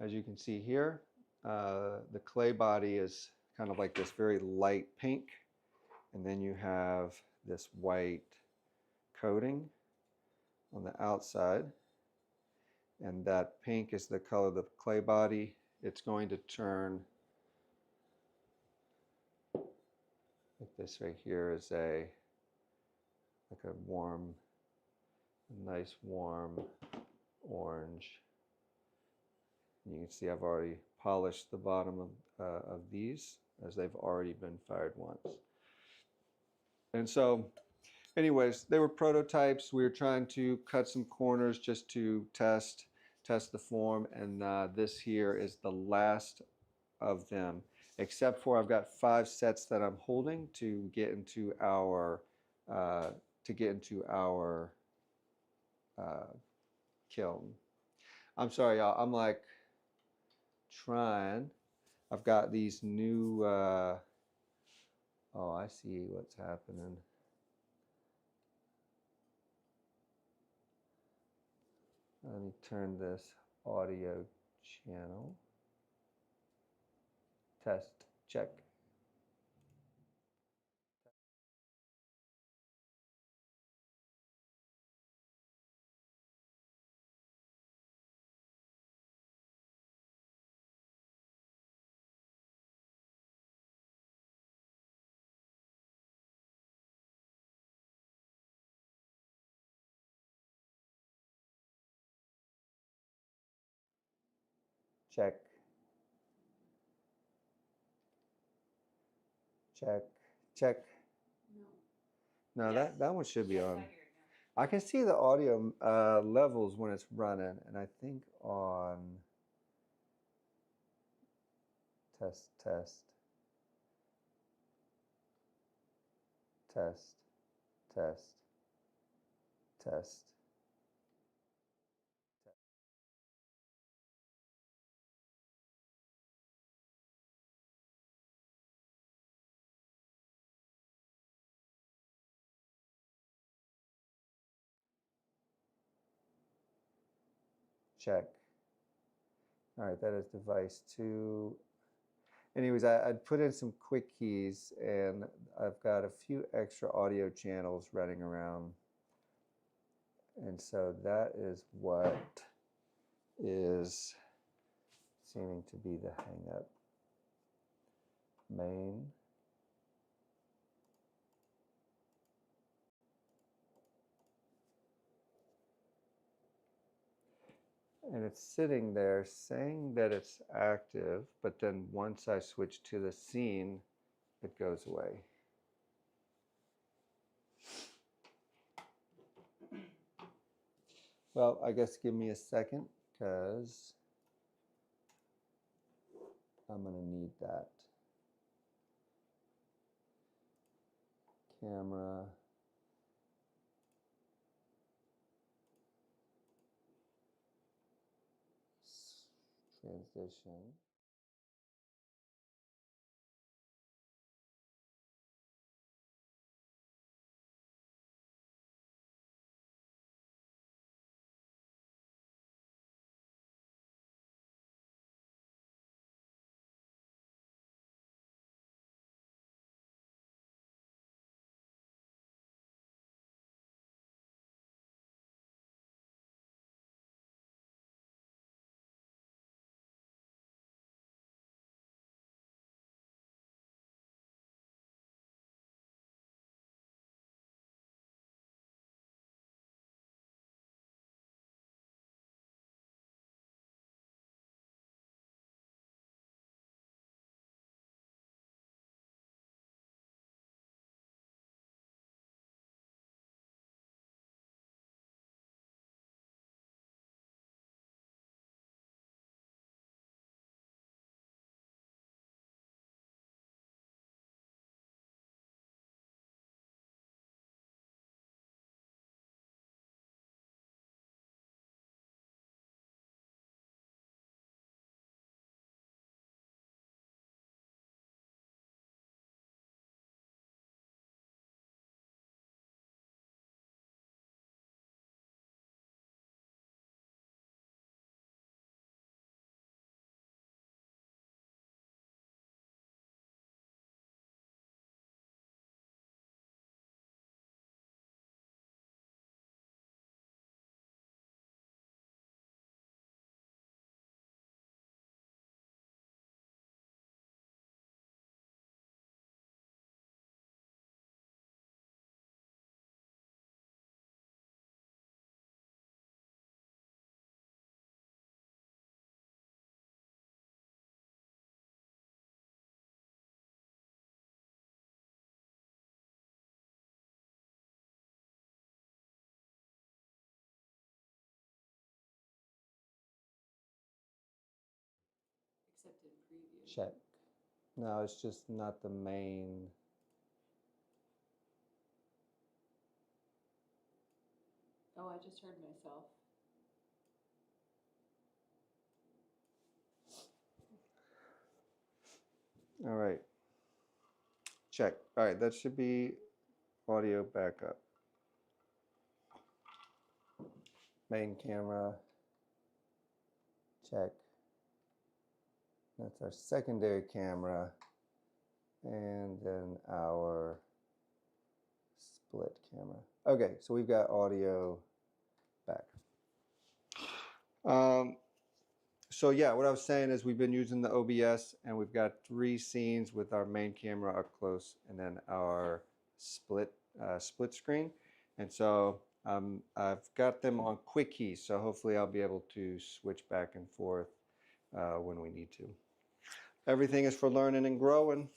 As you can see here, the clay body is kind of like this very light pink, and then you have this white coating on the outside, and that pink is the color of the clay body. It's going to turn, like this right here is like a warm, nice warm orange. And you can see I've already polished the bottom of these, as they've already been fired once. And so anyways, they were prototypes. We were trying to cut some corners just to test the form, and this here is the last of them, except for I've got 5 sets that I'm holding to get into our uh, kiln. I'm sorry, y'all. I'm like trying. I've got these new. Oh, I see what's happening. Let me turn this audio channel. Test, check. Check. Check. Check. No, yes. That one should be yes, on. I can see the audio levels when it's running, and I think on test, test, test, test, test. Check. All right, that is device 2. Anyways, I'd put in some quick keys, and I've got a few extra audio channels running around. And so that is what is seeming to be the hang up. Main. And it's sitting there saying that it's active, but then once I switch to the scene, it goes away. Well, I guess give me a second, because I'm going to need that. Camera. Transition. except in preview. Check. No, it's just not the main. Oh, I just heard myself. All right. Check. All right, that should be audio backup. Main camera. Check. That's our secondary camera. And then our split camera. Okay, so we've got audio back. So yeah, what I was saying is we've been using the OBS and we've got 3 scenes with our main camera up close and then our split screen. And so I've got them on quick keys, so hopefully I'll be able to switch back and forth when we need to. Everything is for learning and growing.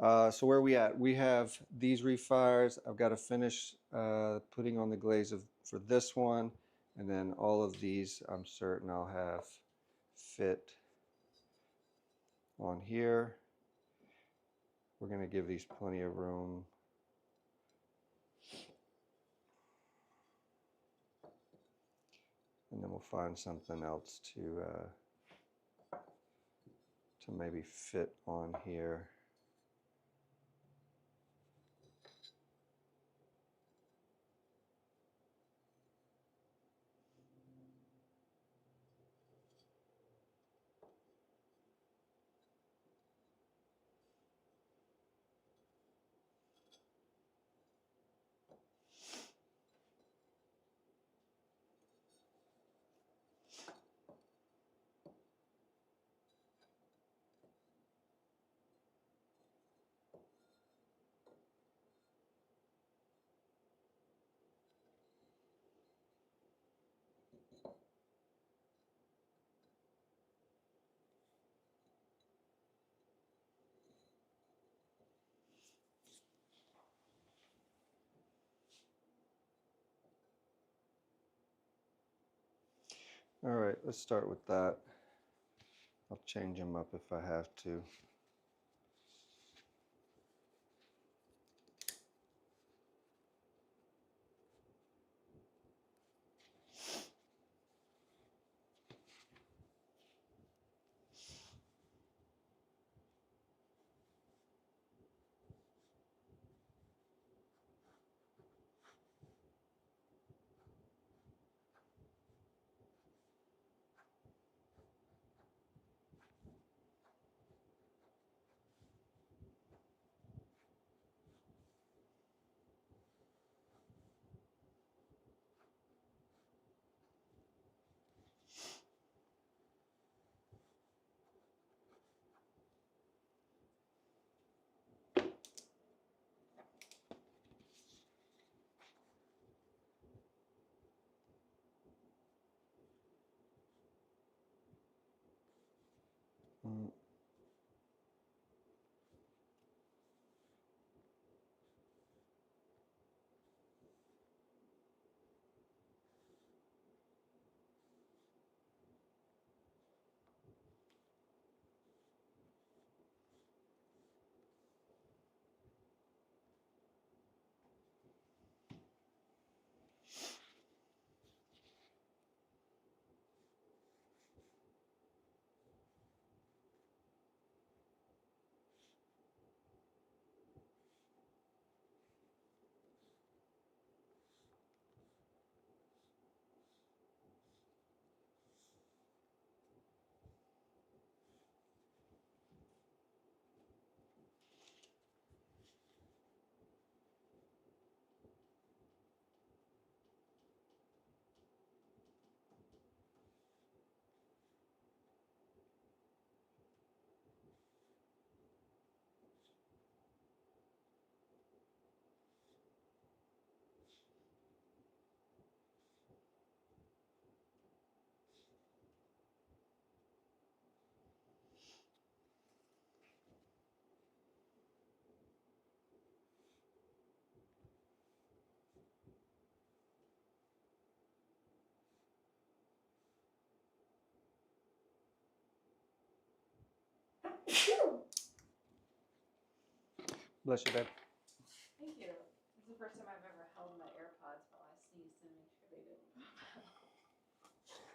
So where are we at? We have these refires. I've got to finish putting on the glaze for this one. And then all of these, I'm certain I'll have fit on here. We're going to give these plenty of room. And then we'll find something else to maybe fit on here. All right, let's start with that. I'll change them up if I have to. Bless you, babe. Thank you. This is the first time I've ever held my AirPods while I sneezed and make sure they didn't pop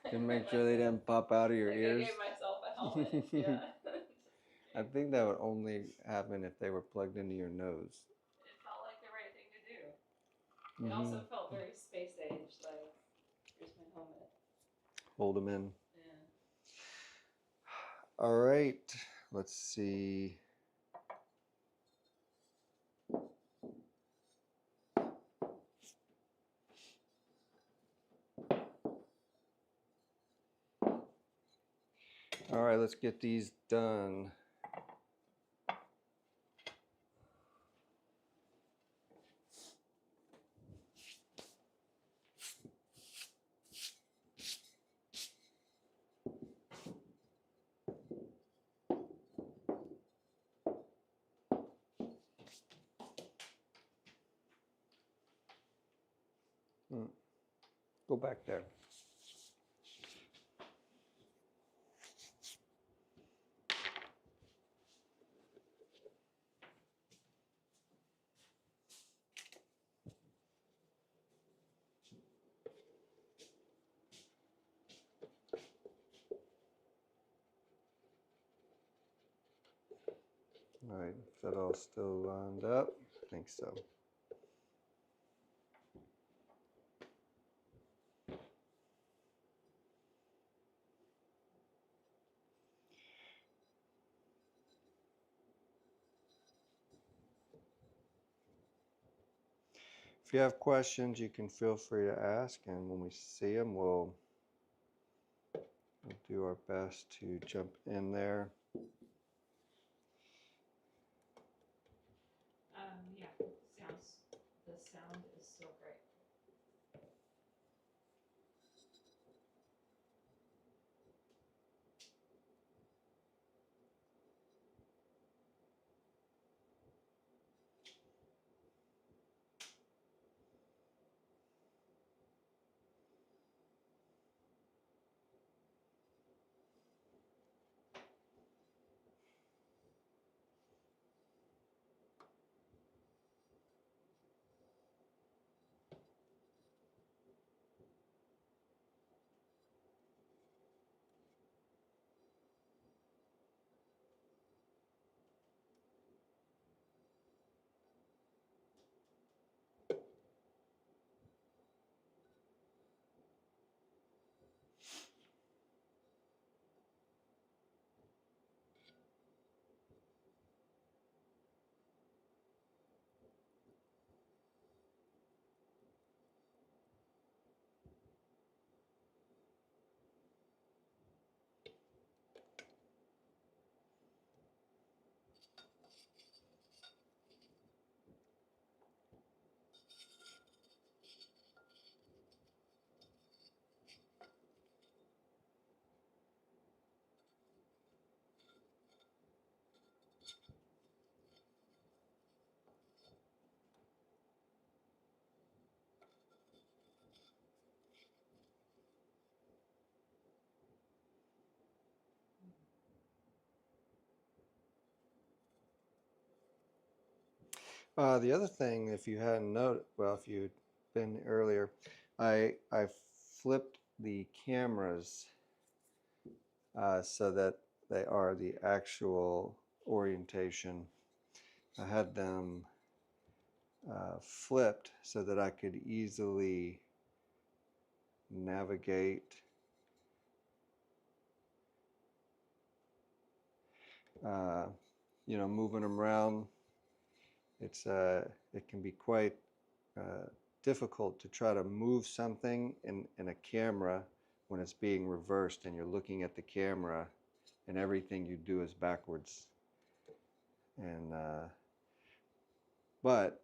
out. To make sure they didn't pop out of your like ears. I gave myself a helmet. Yeah. I think that would only happen if they were plugged into your nose. It felt like the right thing to do. It also felt very space age, like, here's my helmet. Hold them in. Yeah. All right, let's see. All right, let's get these done. Go back there. All right, is that all still lined up? I think so. If you have questions, you can feel free to ask, and when we see them, we'll do our best to jump in there. Yeah, the sound is still great. The other thing, if you hadn't noticed, well, if you'd been earlier, I flipped the cameras so that they are the actual orientation. I had them flipped so that I could easily navigate moving them around. It can be quite difficult to try to move something in a camera when it's being reversed and you're looking at the camera and everything you do is backwards. And but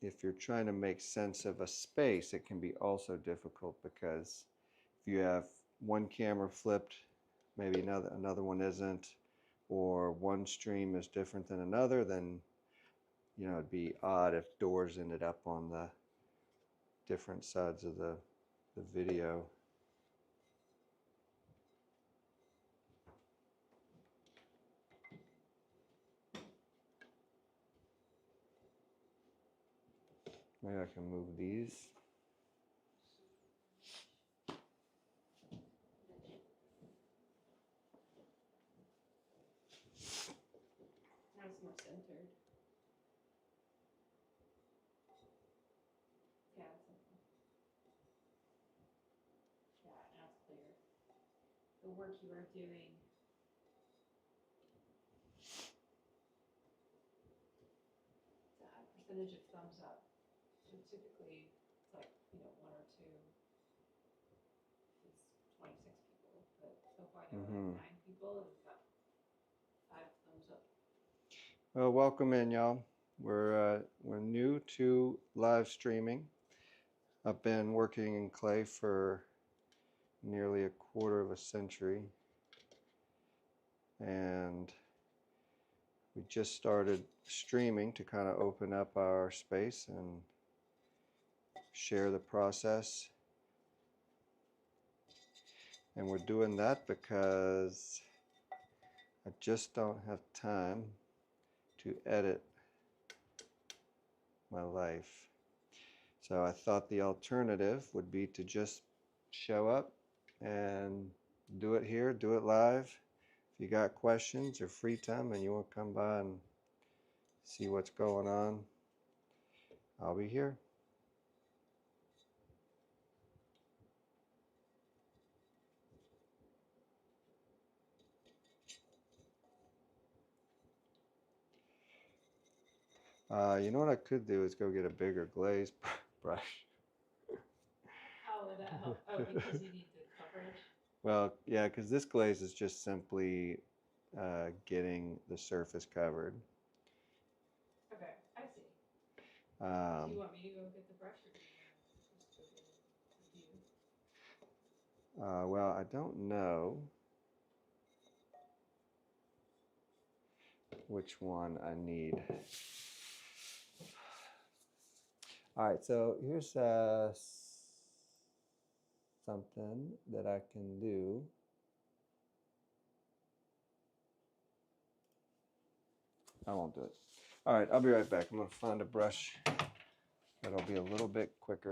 if you're trying to make sense of a space, it can be also difficult because if you have one camera flipped, maybe another one isn't, or one stream is different than another, then it'd be odd if doors ended up on the different sides of the video. Maybe I can move these. Now it's more centered. Yeah, now it's clear. The work you are doing. It's a high percentage of thumbs up. So typically, it's like, one or two. It's 26 people, but so far there were like 9 people, and we've got 5 thumbs up. Well, welcome in, y'all. We're new to live streaming. I've been working in clay for nearly a quarter of a century, and we just started streaming to kind of open up our space and share the process. And we're doing that because I just don't have time to edit my life. So I thought the alternative would be to just show up and do it here, do it live. If you got questions or free time and you want to come by and see what's going on, I'll be here. You know what I could do is go get a bigger glaze brush. How would that help? Oh, because you need the coverage? Well, yeah, because this glaze is just simply getting the surface covered. Okay, I see. Do you want me to go get the brush, or do you want to just go get it with you? Well, I don't know which one I need. All right, so here's something that I can do. I won't do it. All right, I'll be right back. I'm going to find a brush that'll be a little bit quicker.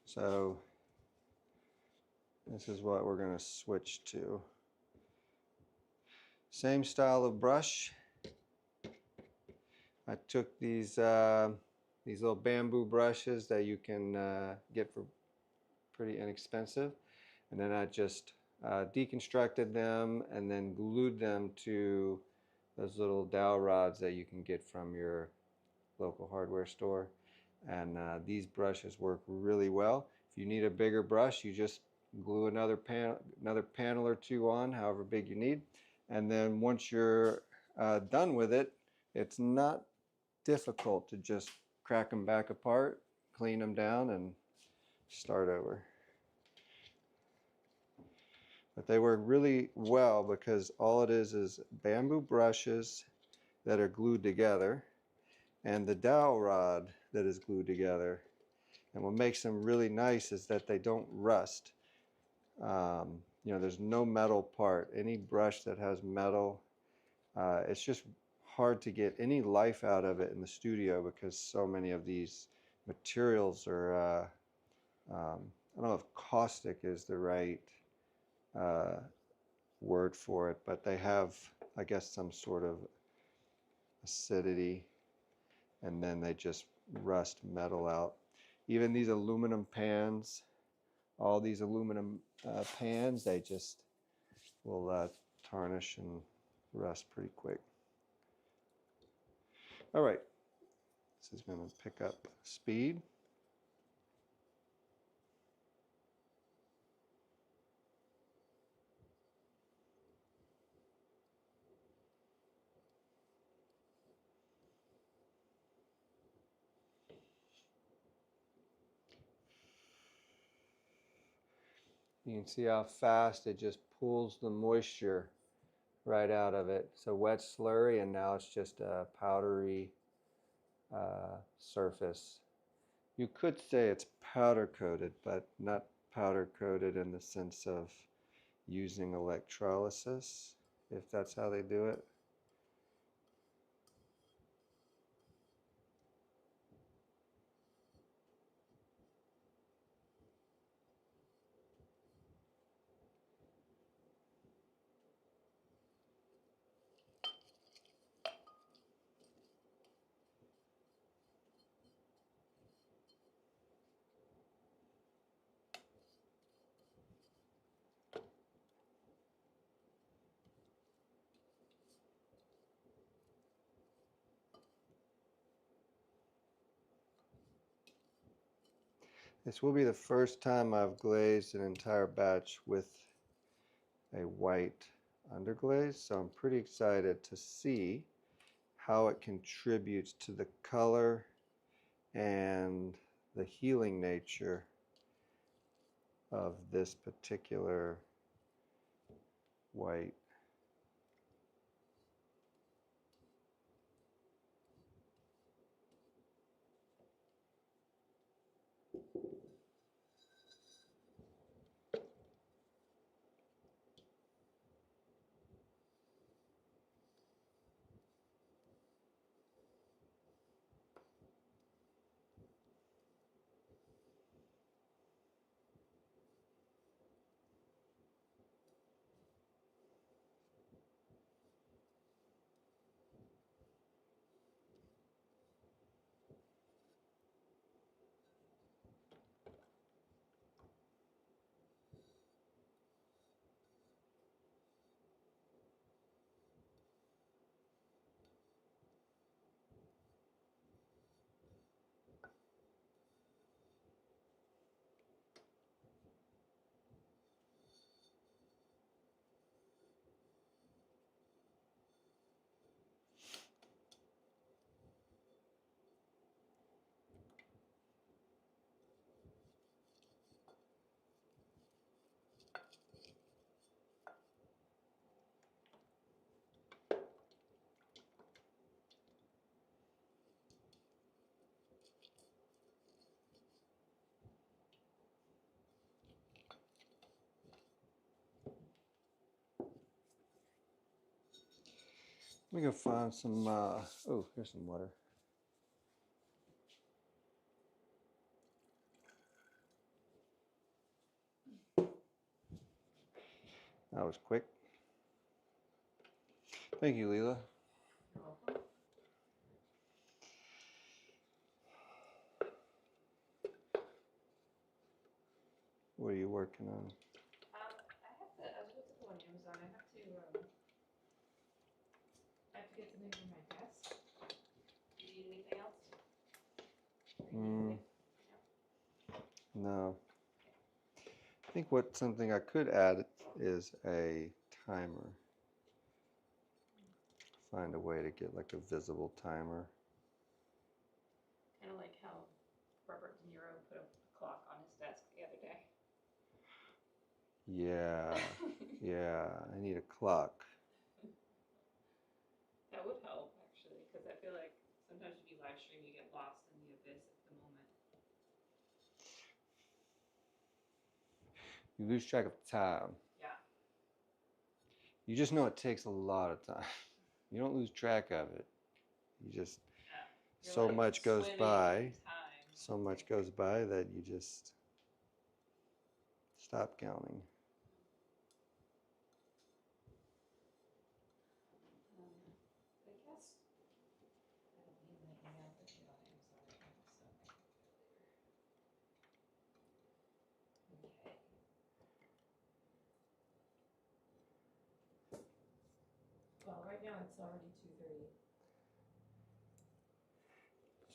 So this is what we're going to switch to. Same style of brush. I took these little bamboo brushes that you can get for pretty inexpensive, and then I just deconstructed them and then glued them to those little dowel rods that you can get from your local hardware store. And these brushes work really well. If you need a bigger brush, you just glue another panel or two on, however big you need. And then once you're done with it, it's not difficult to just crack them back apart, clean them down, and start over. But they work really well because all it is bamboo brushes that are glued together and the dowel rod that is glued together. And what makes them really nice is that they don't rust. There's no metal part. Any brush that has metal, it's just hard to get any life out of it in the studio because so many of these materials are, I don't know if caustic is the right word for it, but they have, I guess, some sort of acidity, and then they just rust metal out. Even these aluminum pans, all these aluminum pans, they just will tarnish and rust pretty quick. All right, this is going to pick up speed. You can see how fast it just pulls the moisture right out of it. So wet slurry, and now it's just a powdery surface. You could say it's powder coated, but not powder coated in the sense of using electrolysis, if that's how they do it. This will be the first time I've glazed an entire batch with a white underglaze, so I'm pretty excited to see how it contributes to the color and the healing nature of this particular white. We can find some, oh, here's some water. That was quick. Thank you, Leela. You're welcome. What are you working on? I was about to go on Amazon. I have to get something for my desk. Do you need anything else? No. I think something I could add is a timer. Find a way to get like a visible timer. Kind of like how Robert De Niro put a clock on his desk the other day. Yeah, yeah, I need a clock. That would help, actually, because I feel like sometimes when you live stream, you get lost in the abyss of the moment. You lose track of time. Yeah. You just know it takes a lot of time. You don't lose track of it. You just, so like much goes by, so much goes by that you just stop counting. I guess I don't need my email to get on Amazon right now, so I can do it later. Okay. Well, right now it's already 2:30.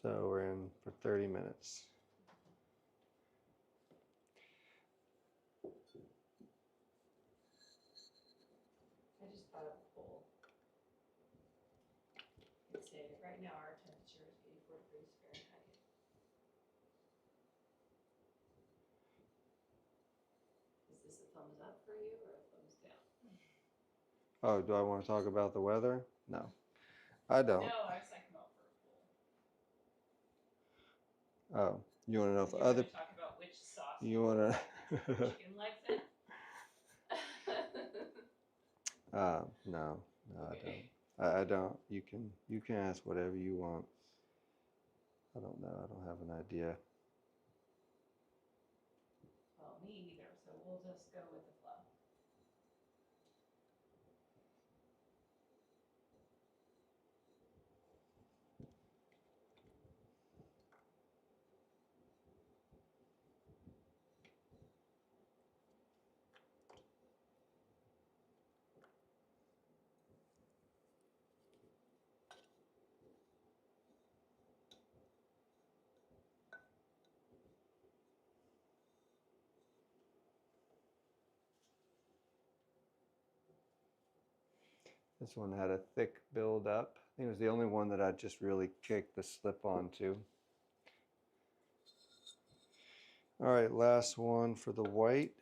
So we're in for 30 minutes. I just thought of a poll. I'd say right now our temperature is 84 degrees Fahrenheit. Is this a thumbs up for you or a thumbs down? Oh, do I want to talk about the weather? No, I don't. No, I was talking about for Oh, you want to know if you other? want to talk about which sauce You want to? chicken legs in? No, no, Okay. I don't. You can ask whatever you want. I don't know. I don't have an idea. Well, me either, so we'll just go with the flow. This one had a thick build up. I think it was the only one that I just really kicked the slip onto. All right, last one for the white.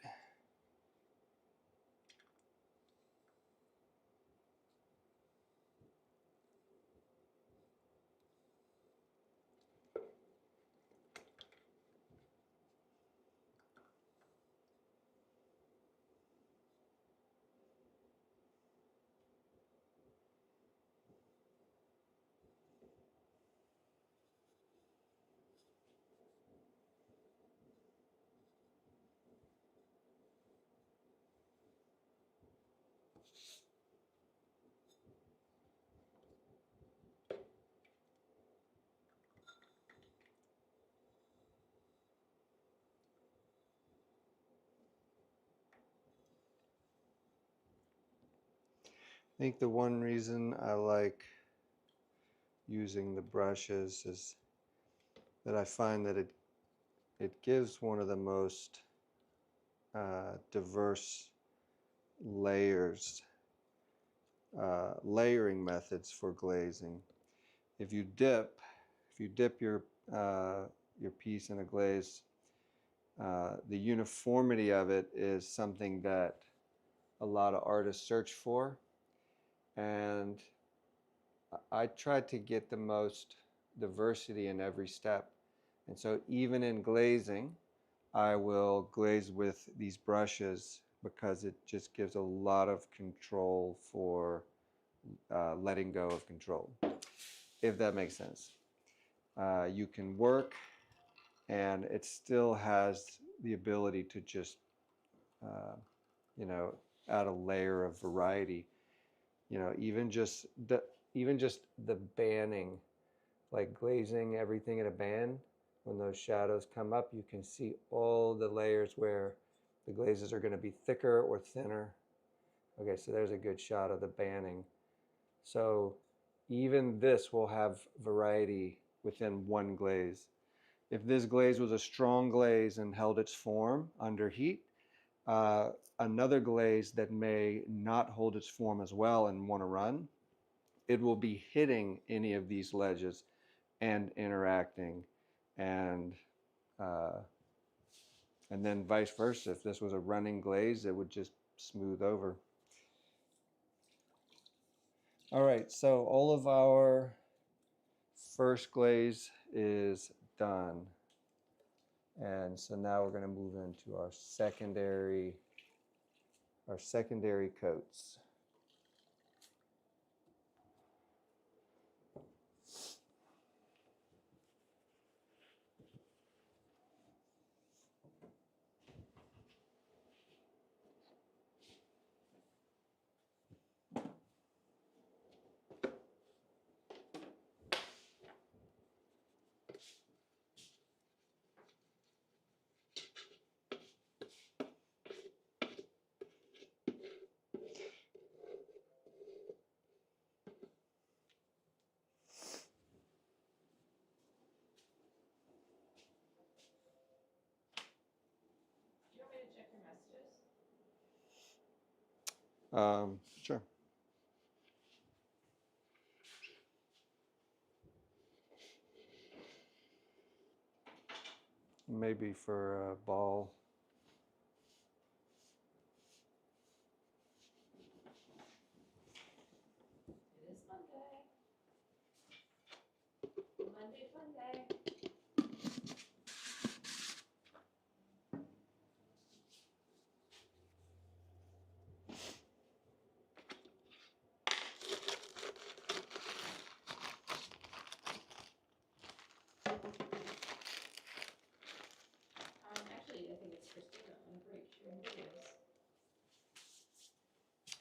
I think the one reason I like using the brushes is that I find that it gives one of the most diverse layering methods for glazing. If you dip your piece in a glaze, the uniformity of it is something that a lot of artists search for, and I try to get the most diversity in every step. And so even in glazing, I will glaze with these brushes because it just gives a lot of control for letting go of control, if that makes sense. You can work and it still has the ability to just, uh, you know, add a layer of variety. You know, even just the banning, like glazing everything in a band. When those shadows come up, you can see all the layers where the glazes are going to be thicker or thinner. Okay, so there's a good shot of the banning. So even this will have variety within one glaze. If this glaze was a strong glaze and held its form under heat, uh, another glaze that may not hold its form as well and want to run, it will be hitting any of these ledges and interacting, and uh, and then vice versa. If this was a running glaze, it would just smooth over. All right, so all of our first glaze is done. And so now we're going to move into our secondary coats. Do you want me to check your messages? Sure. Maybe for a ball.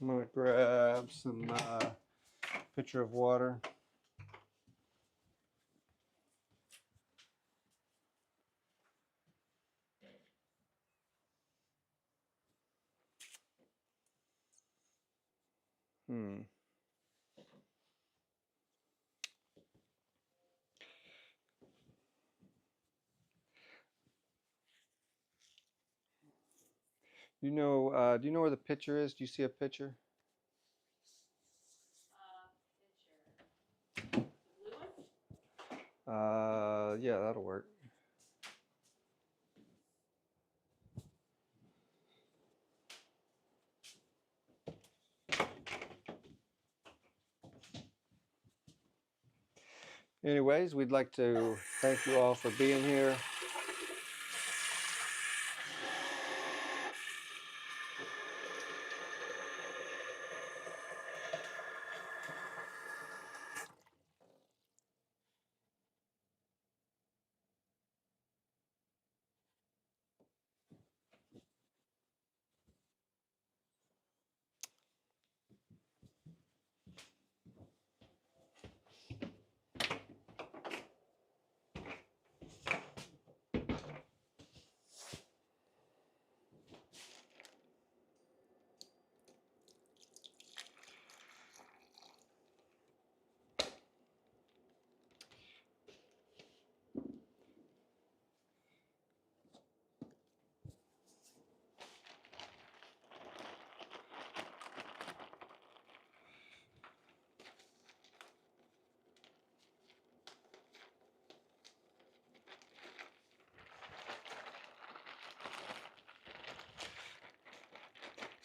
I'm going to grab some pitcher of water. Do you know where the pitcher is? Do you see a pitcher? Picture. The blue one? Yeah, that'll work. Anyways, we'd like to thank you all for being here.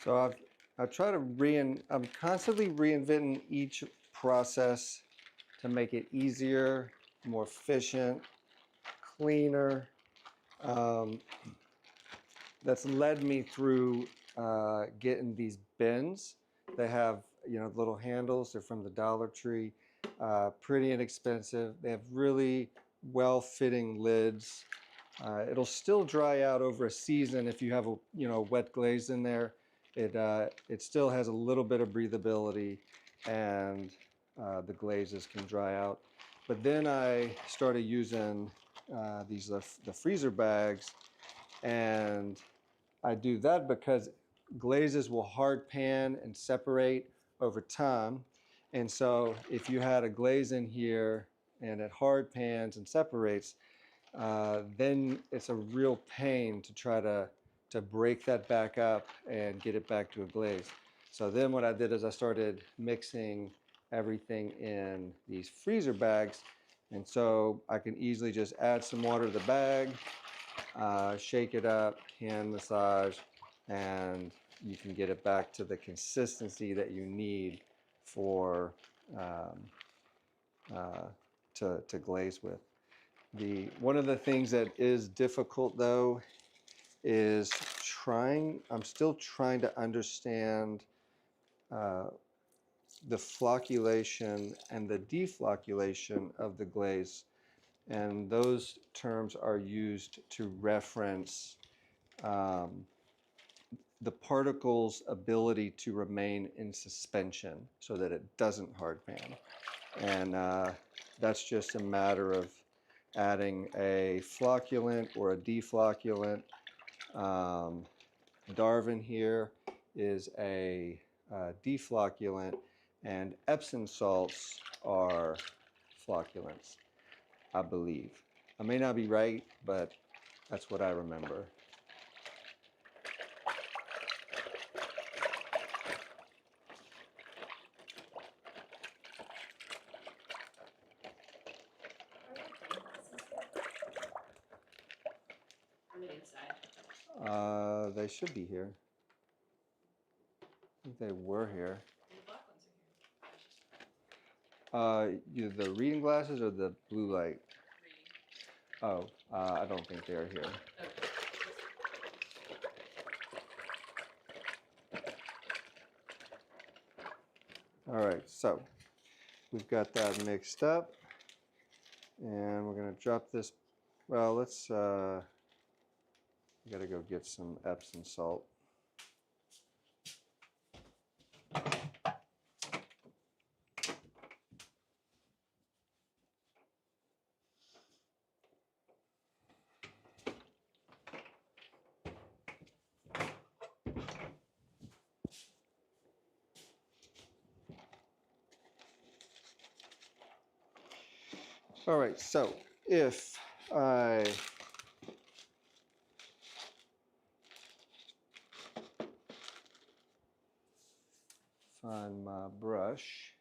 So I try to I'm constantly reinventing each process to make it easier, more efficient, cleaner. That's led me through getting these bins. They have, little handles. They're from the Dollar Tree. Pretty inexpensive. They have really well-fitting lids. It'll still dry out over a season if you have a wet glaze in there. It still has a little bit of breathability, and the glazes can dry out. But then I started using the freezer bags, and I do that because glazes will hard pan and separate over time. And so if you had a glaze in here and it hard pans and separates, then it's a real pain to try to break that back up and get it back to a glaze. So then what I did is I started mixing everything in these freezer bags. And so I can easily just add some water to the bag, shake it up, hand massage, and you can get it back to the consistency that you need for to glaze with. One of the things that is difficult though is I'm still trying to understand the flocculation and the deflocculation of the glaze. And those terms are used to reference the particle's ability to remain in suspension so that it doesn't hard pan. And that's just a matter of adding a flocculant or a deflocculant. Darwin here is a deflocculant, and Epsom salts are flocculants, I believe. I may not be right, but that's what I remember. They should be here. I think they were here. The black ones are here. Either the reading glasses or the blue light. Reading. Oh, I don't think they are here. Okay. All right, so we've got that mixed up, and we're going to drop this. Well, let's. We got to go get some Epsom salt. All right, so if I find my brush,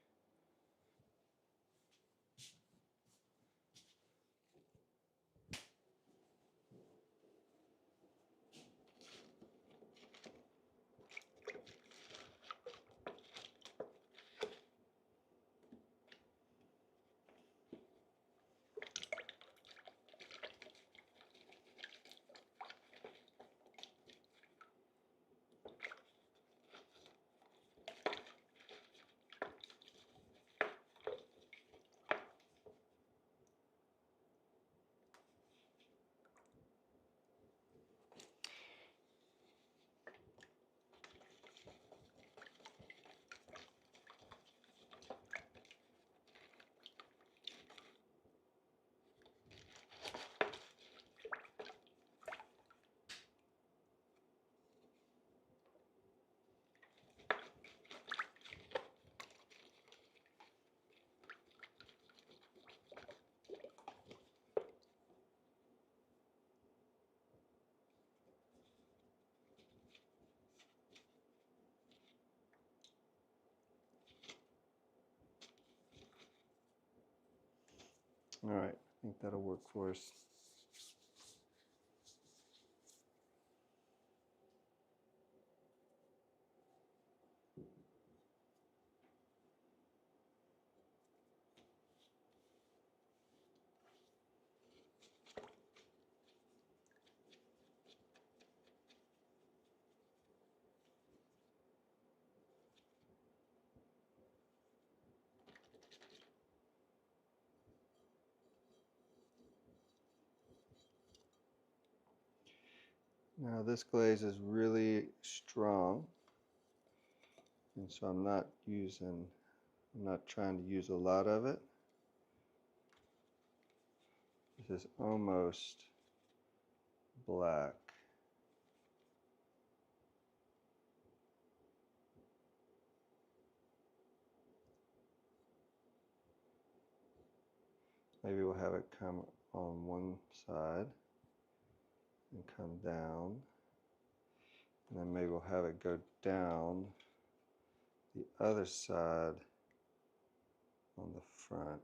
all right, I think that'll work for us. Now this glaze is really strong, and so I'm not trying to use a lot of it. This is almost black. Maybe we'll have it come on one side and come down, and then maybe we'll have it go down the other side on the front.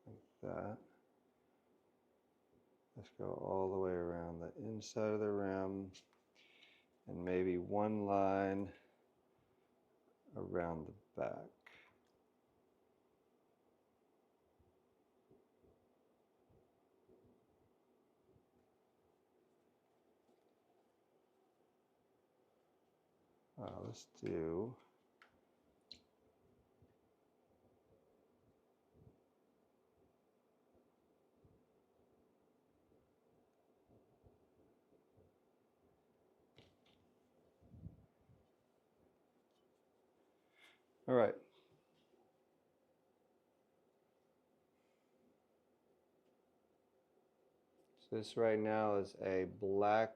Like that. Let's go all the way around the inside of the rim, and maybe one line around the back. Let's do all right. So this right now is a black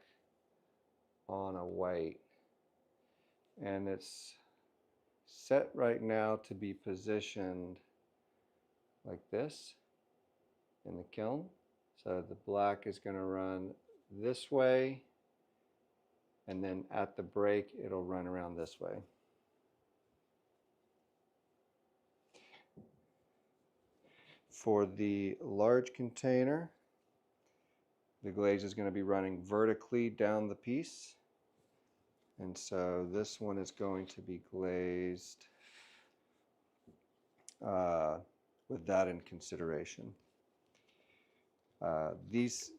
on a white, and it's set right now to be positioned like this in the kiln. So the black is going to run this way, and then at the break it'll run around this way. For the large container, the glaze is going to be running vertically down the piece, and so this one is going to be glazed with that in consideration. These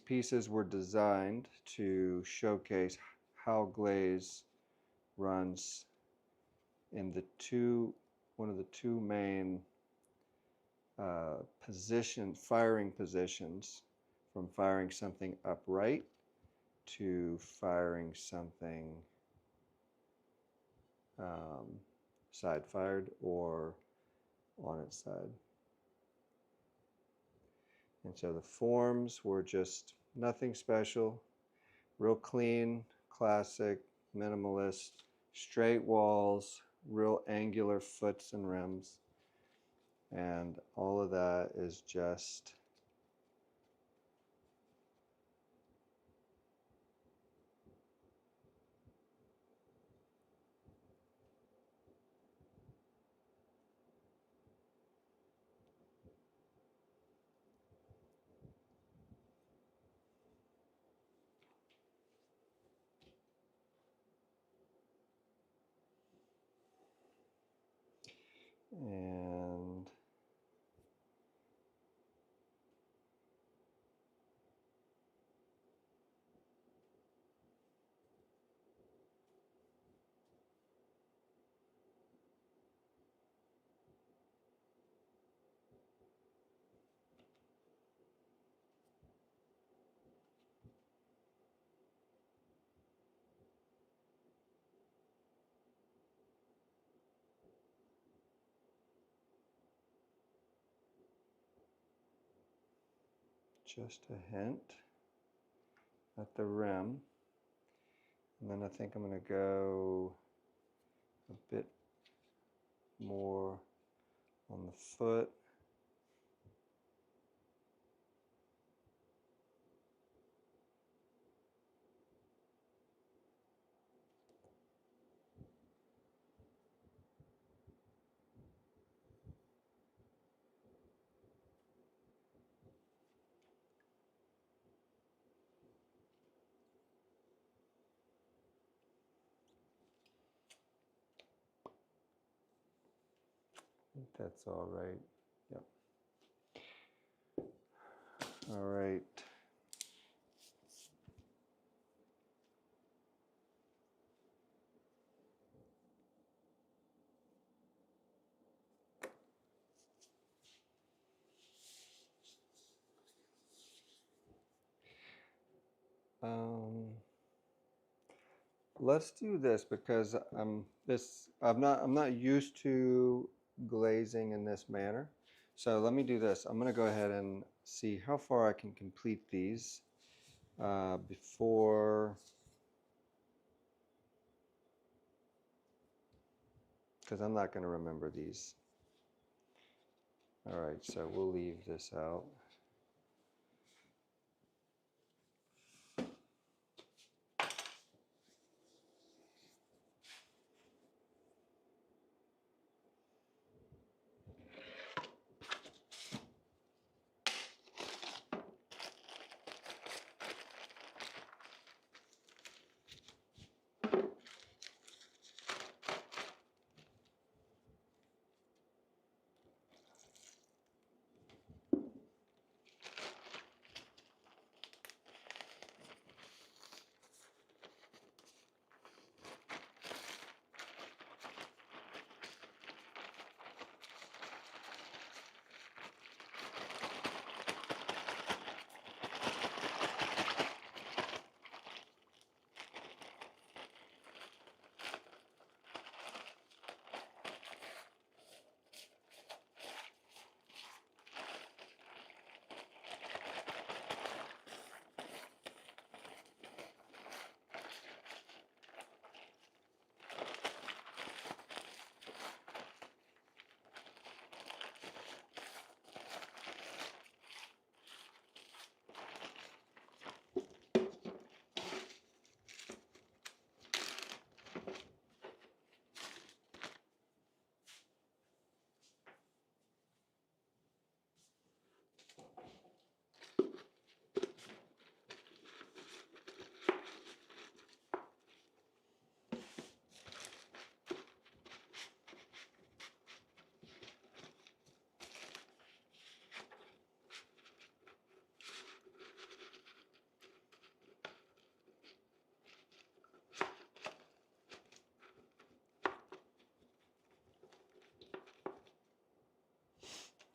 pieces were designed to showcase how glaze runs in one of the two main firing positions, from firing something upright to firing something side fired or on its side. And so the forms were just nothing special, real clean, classic, minimalist, straight walls, real angular foots and rims. And all of that is just and just a hint at the rim. And then I think I'm going to go a bit more on the foot. I think that's all right. Yep. All right. Let's do this because I'm not used to glazing in this manner. So let me do this. I'm going to go ahead and see how far I can complete these before, because I'm not going to remember these. All right, so we'll leave this out.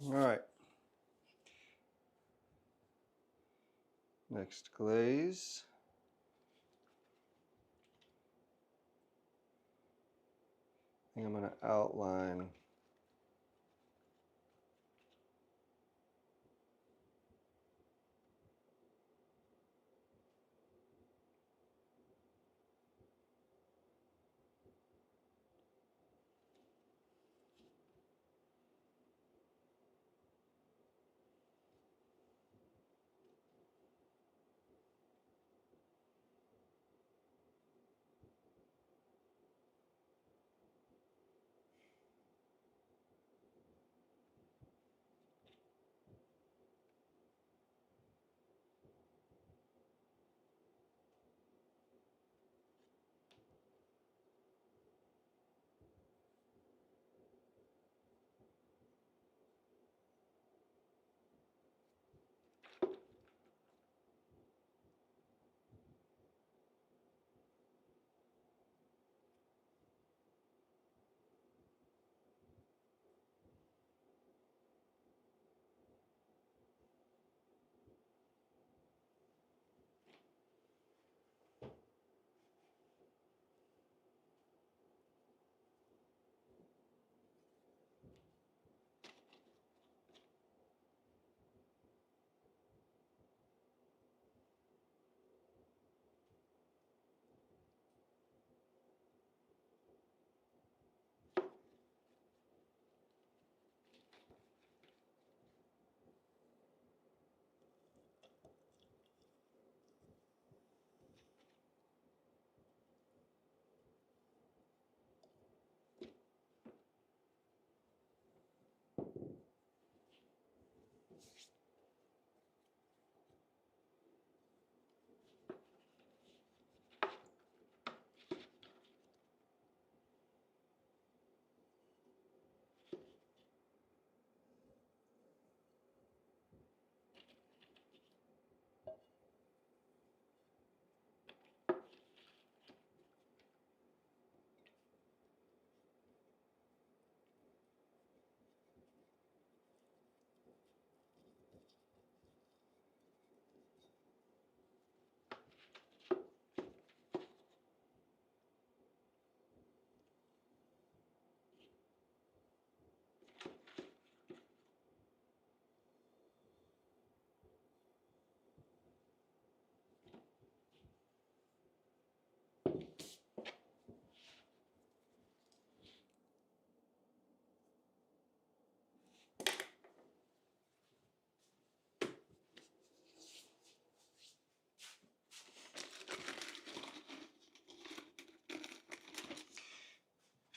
All right. Next glaze. I think I'm going to outline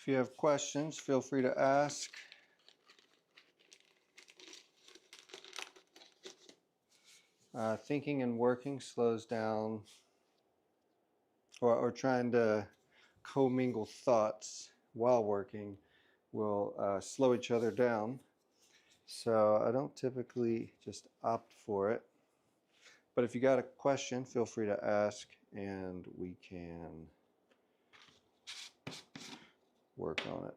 If you have questions, feel free to ask. Thinking and working slows down, or trying to commingle thoughts while working will slow each other down. So I don't typically just opt for it. But if you got a question, feel free to ask and we can work on it.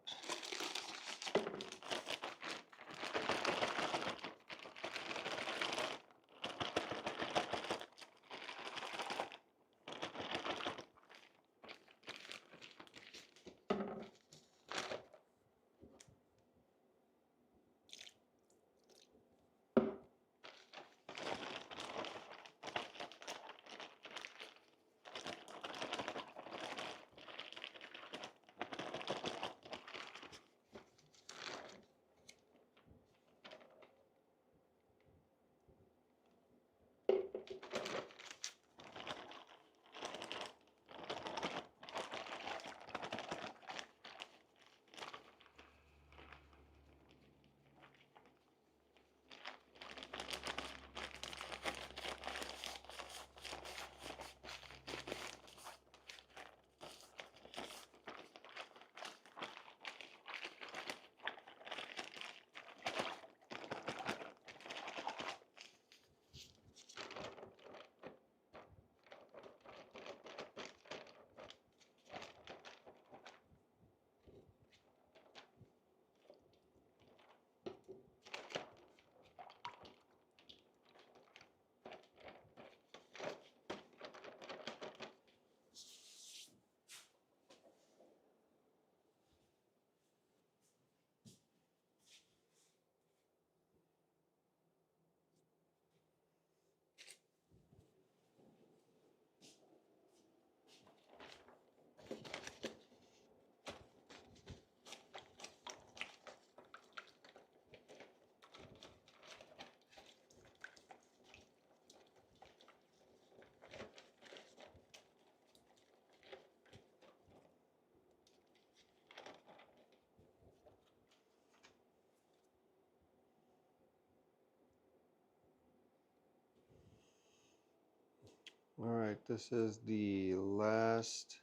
All right, this is the last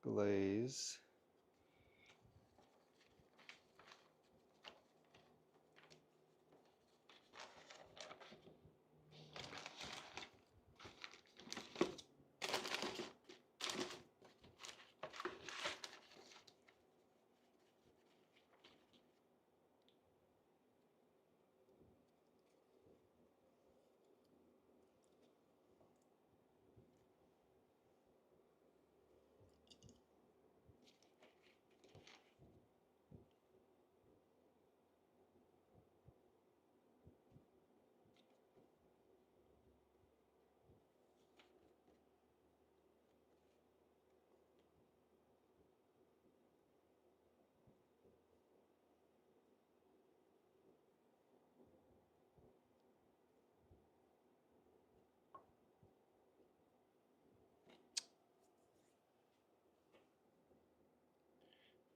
glaze.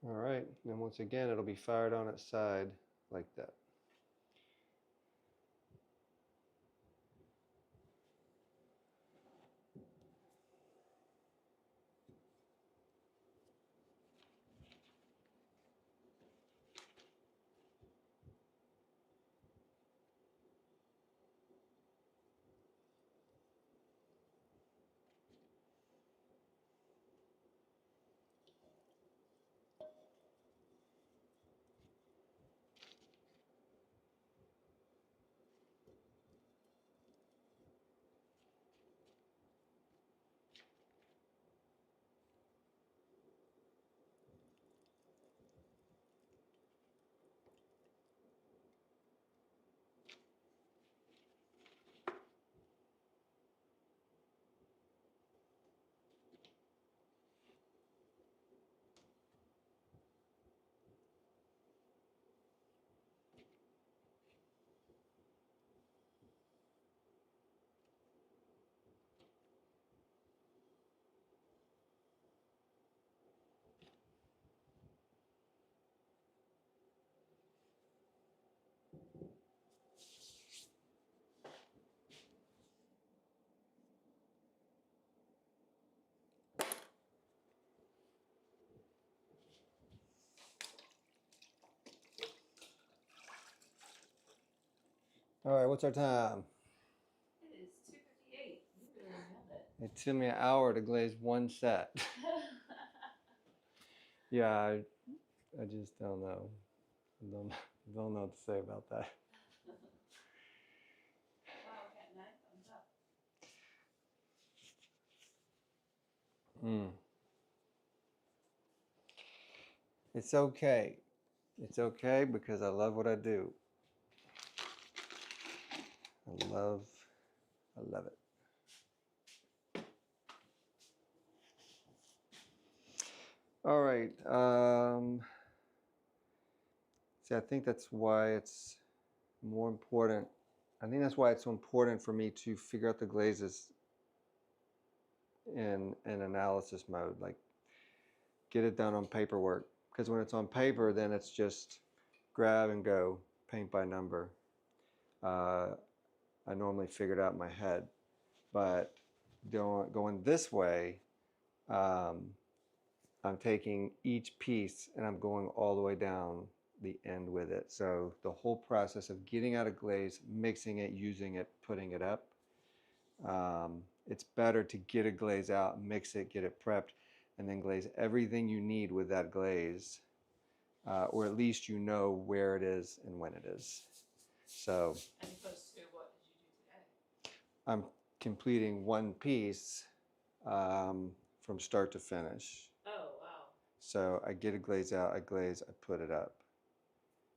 All right, and once again, it'll be fired on its side like that. All right, what's our time? It is 2:58. You really nailed it. It took me an hour to glaze one set. Yeah, I just don't know. Don't know what to say about that. Wow, we got 9 thumbs up. It's okay. It's okay because I love what I do. I love it. All right. See, I think that's why it's more important. I think that's why it's so important for me to figure out the glazes in analysis mode. Like, get it done on paperwork. Because when it's on paper, then it's just grab and go, paint by number. I normally figure it out in my head. But going this way, I'm taking each piece and I'm going all the way down the end with it. So the whole process of getting out a glaze, mixing it, using it, putting it up, it's better to get a glaze out, mix it, get it prepped, and then glaze everything you need with that glaze, or at least you know where it is and when it is. So As opposed to what did you do today? I'm completing one piece from start to finish. Oh, wow. So I get a glaze out, I glaze, I put it up.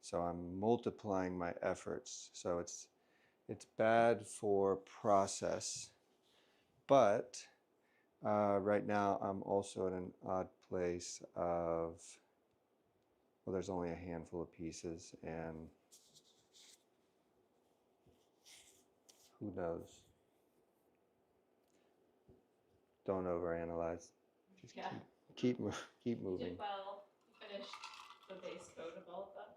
So I'm multiplying my efforts. So it's bad for process, but right now I'm also in an odd place of, well, there's only a handful of pieces and who knows? Don't overanalyze. Just keep moving. You did well. You finished the base coat of all of them.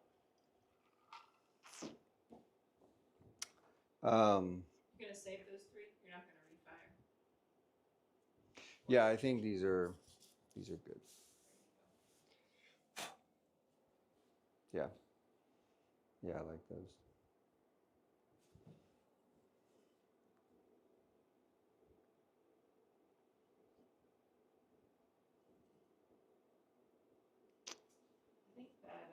You're gonna save those 3? You're not gonna refire? Yeah, I think these are good. Yeah. Yeah, I like those. I think that,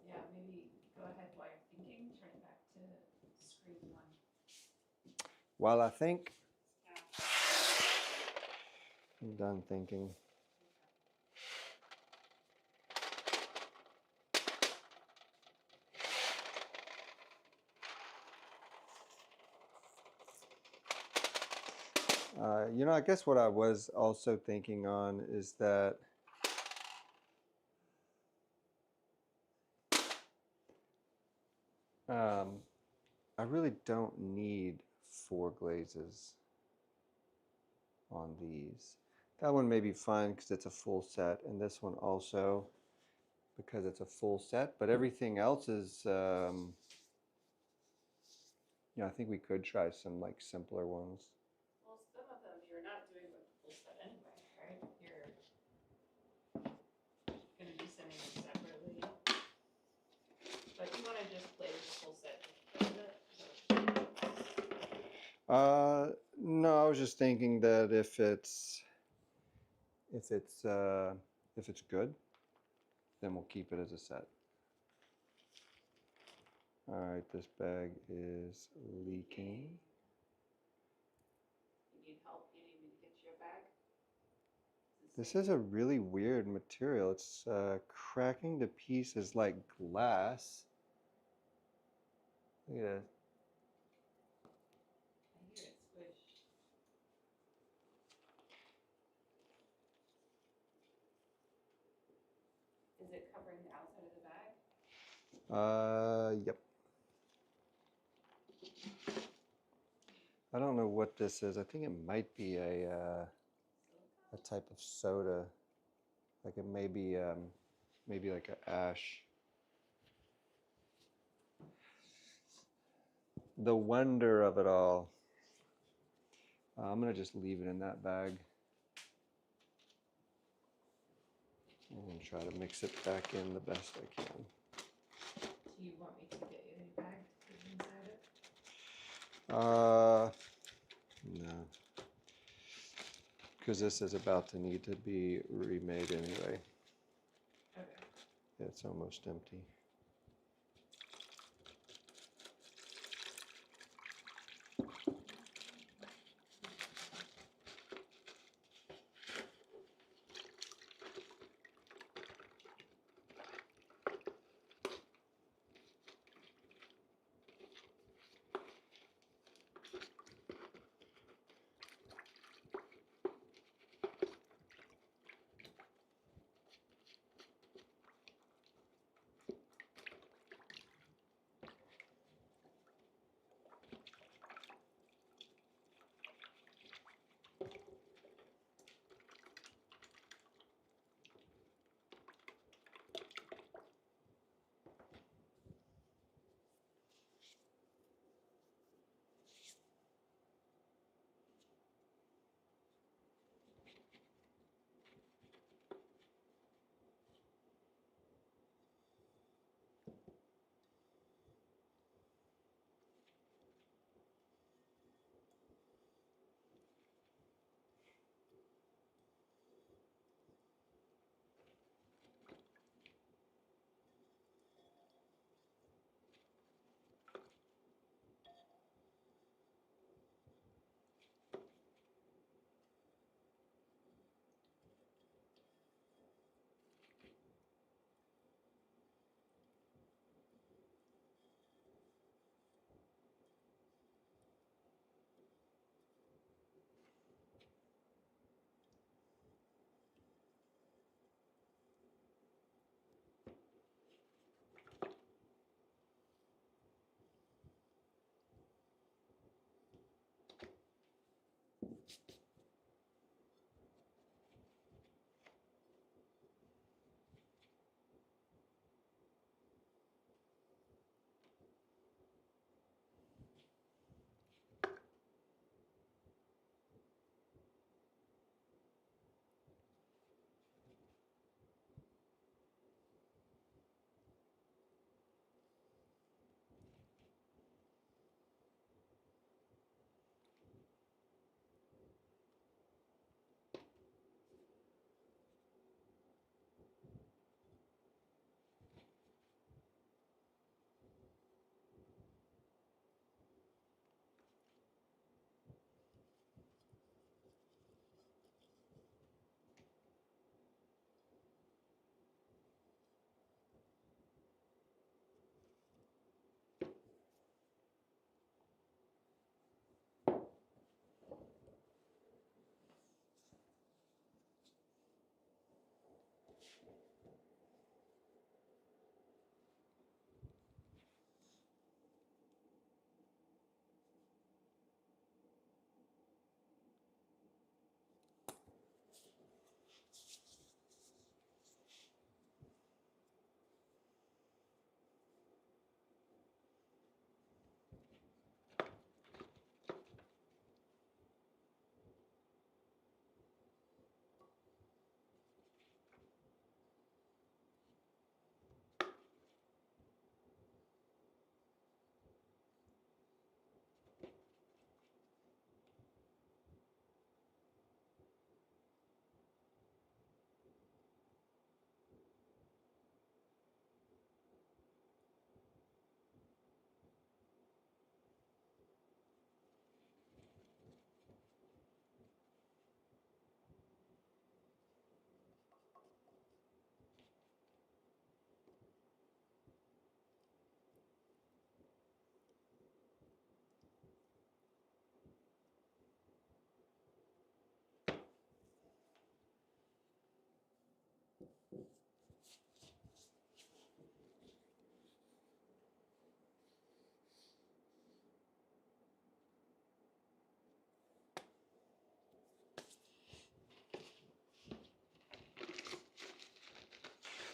yeah, maybe go ahead while you're thinking, turn it back to screen 1. While I think, I'm done thinking. You know, I guess what I was also thinking on is that I really don't need 4 glazes on these. That one may be fine because it's a full set, and this one also because it's a full set, but everything else is, you know, I think we could try some like simpler ones. Well, some of them you're not doing with the full set anyway, right? You're gonna be sending them separately. But you wanna just play with the full set just a bit? No, I was just thinking that if it's good, then we'll keep it as a set. All right, this bag is leaking. You need help? You need me to get you a bag? This is a really weird material. It's cracking to pieces like glass. Look at it. I hear it squish. Is it covering the outside of the bag? Yep. I don't know what this is. I think it might be a type of soda. Like it may be maybe like an ash. The wonder of it all. I'm gonna just leave it in that bag and try to mix it back in the best I can. Do you want me to get you a bag to put inside it? No. Because this is about to need to be remade anyway. Okay. It's almost empty.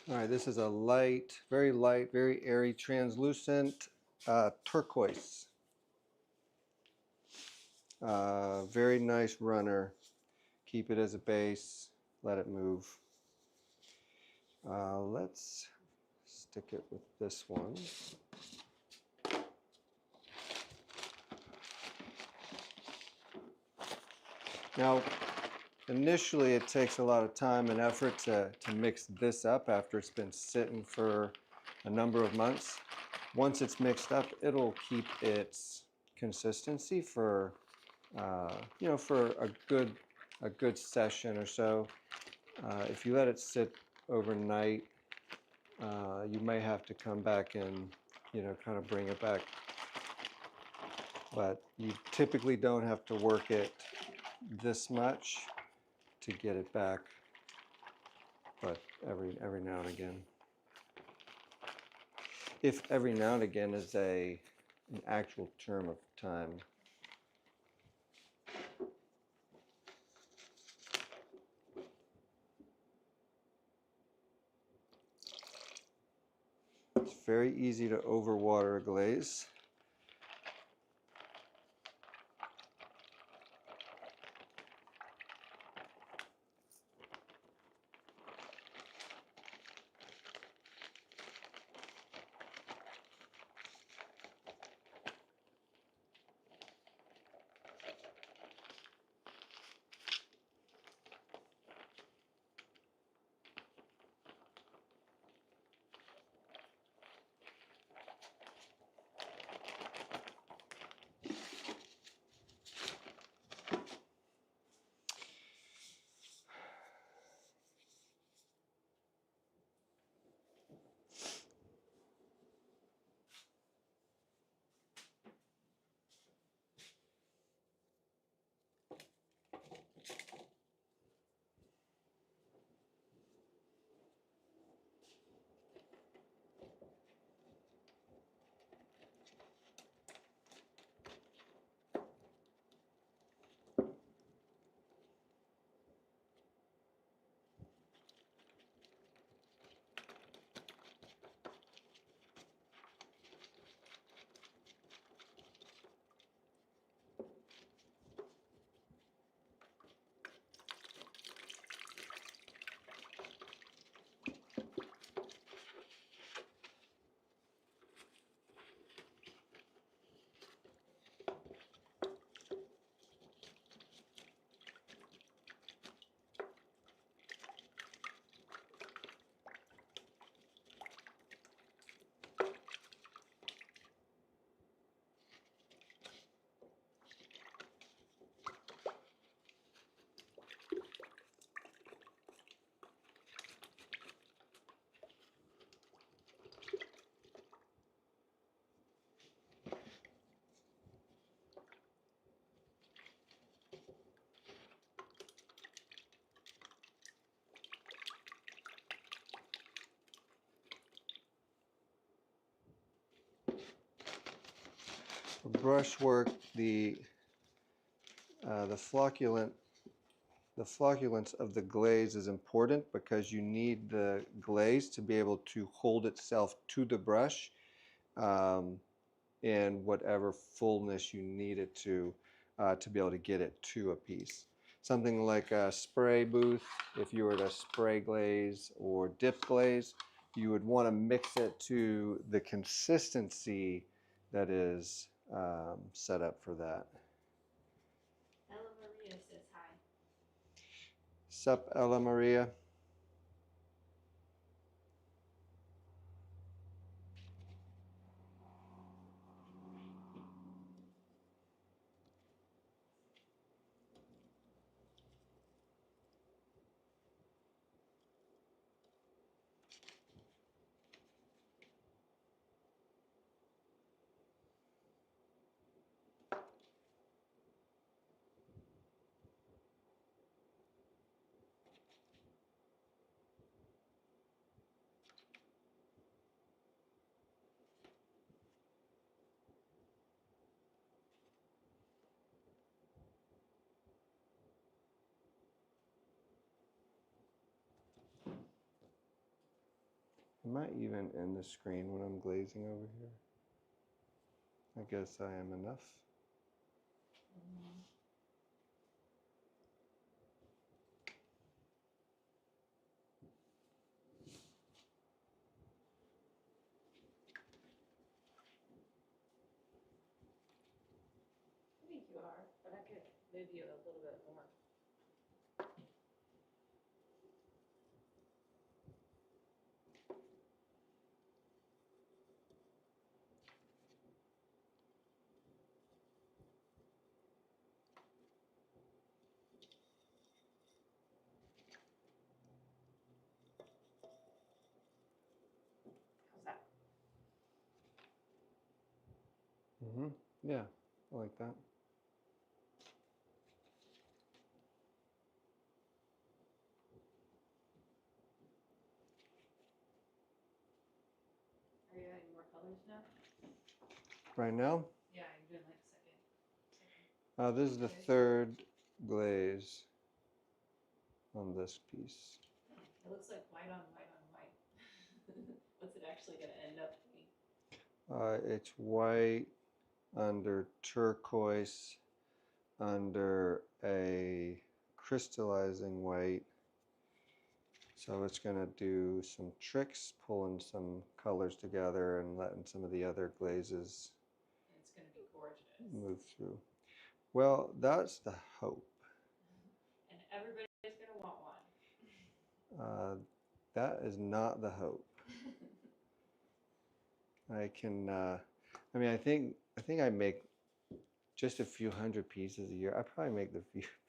All right, this is a light, very airy, translucent turquoise. Very nice runner. Keep it as a base, let it move. Let's stick it with this one. Now, initially it takes a lot of time and effort to mix this up after it's been sitting for a number of months. Once it's mixed up, it'll keep its consistency for, you know, for a good session or so. If you let it sit overnight, you may have to come back and, you know, kind of bring it back. But you typically don't have to work it this much to get it back, but every now and again. If every now and again is an actual term of time. It's very easy to overwater a glaze. For brushwork, the flocculence of the glaze is important because you need the glaze to be able to hold itself to the brush in whatever fullness you need it to be able to get it to a piece. Something like a spray booth, if you were to spray glaze or dip glaze, you would want to mix it to the consistency that is set up for that. Ella Maria says hi. Sup, Ella Maria? Am I even in the screen when I'm glazing over here? I guess I am enough. I think you are, but I could move you a little bit more. Yeah, I like that. Are you adding more colors now? Right now? Yeah, you're doing like second. This is the third glaze on this piece. It looks like white on white on white. What's it actually going to end up being? It's white under turquoise under a crystallizing white. So it's going to do some tricks, pulling some colors together and letting some of the other glazes And it's going to be gorgeous. move through. Well, that's the hope. And everybody's going to want one. That is not the hope. I can, I mean, I think I make just a few hundred pieces a year. I probably make the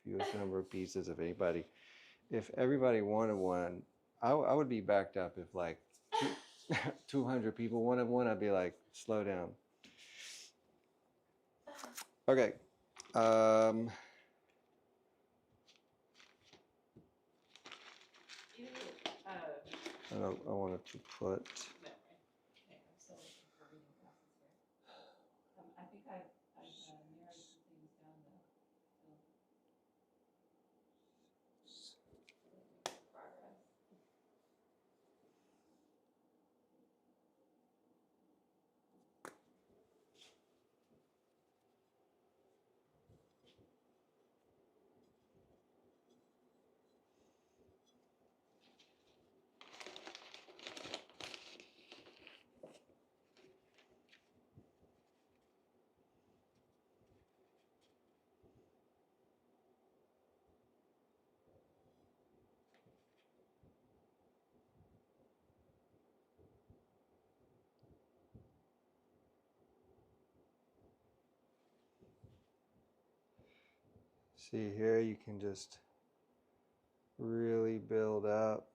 fewest number of pieces of anybody. If everybody wanted one, I would be backed up. If like 200 people wanted one, I'd be like, slow down. Okay. I wanted to put. No, right. Okay, I'm still looking for reading glasses here. I think I've narrowed some things down though. So progress. See here, you can just really build up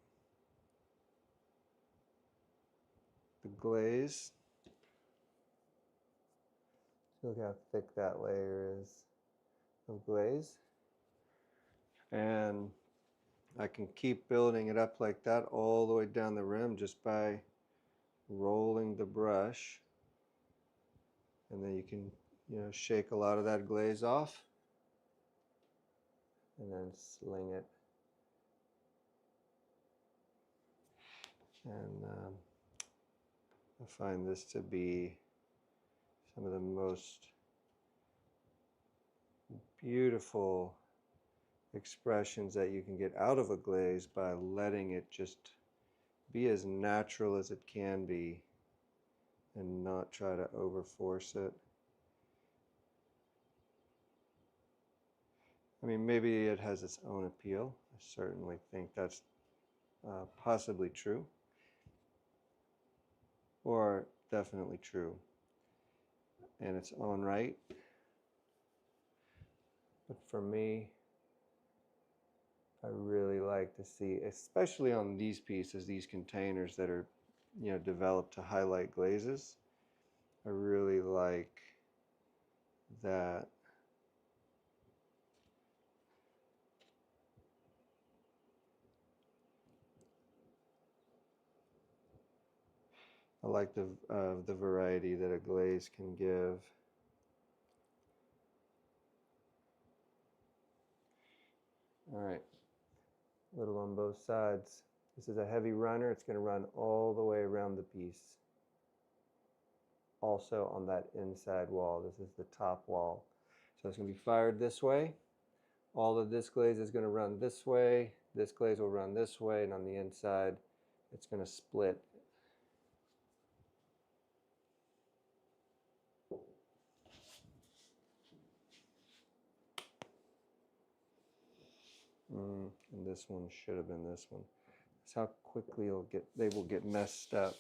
the glaze. Look how thick that layer is of glaze. And I can keep building it up like that all the way down the rim just by rolling the brush. And then you can, shake a lot of that glaze off and then sling it. And I find this to be some of the most beautiful expressions that you can get out of a glaze by letting it just be as natural as it can be and not try to overforce it. I mean, maybe it has its own appeal. I certainly think that's possibly true, or definitely true in its own right. But for me, I really like to see, especially on these pieces, these containers that are, developed to highlight glazes. I really like that I like the variety that a glaze can give. All right, a little on both sides. This is a heavy runner. It's going to run all the way around the piece. Also on that inside wall. This is the top wall. So it's going to be fired this way. All of this glaze is going to run this way. This glaze will run this way, and on the inside, it's going to split. And this one should have been this one. That's how quickly they will get messed up.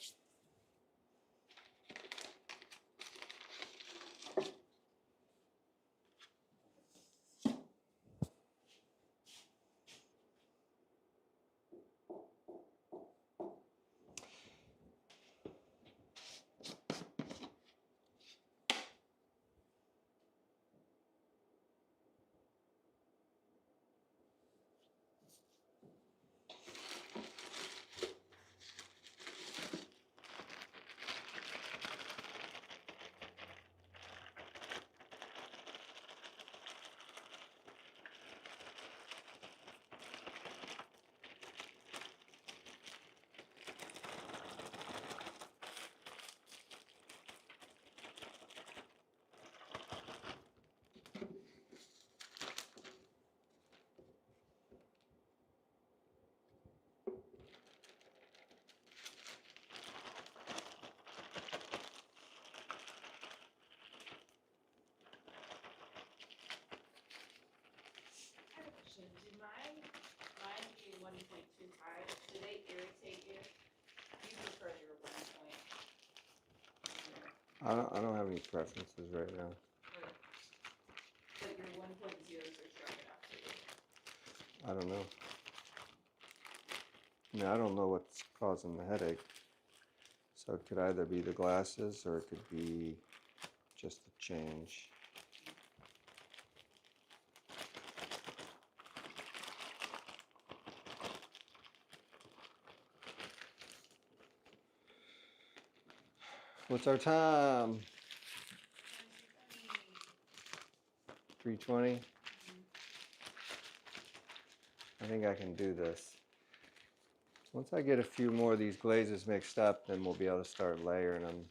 1.25. Do they irritate you? You prefer your 1 point. I don't have any preferences right now. But your 1.0s are sharp enough for you. I don't know. I mean, I don't know what's causing the headache. So it could either be the glasses or it could be just the change. What's our time? 3:20. I think I can do this. Once I get a few more of these glazes mixed up, then we'll be able to start layering them.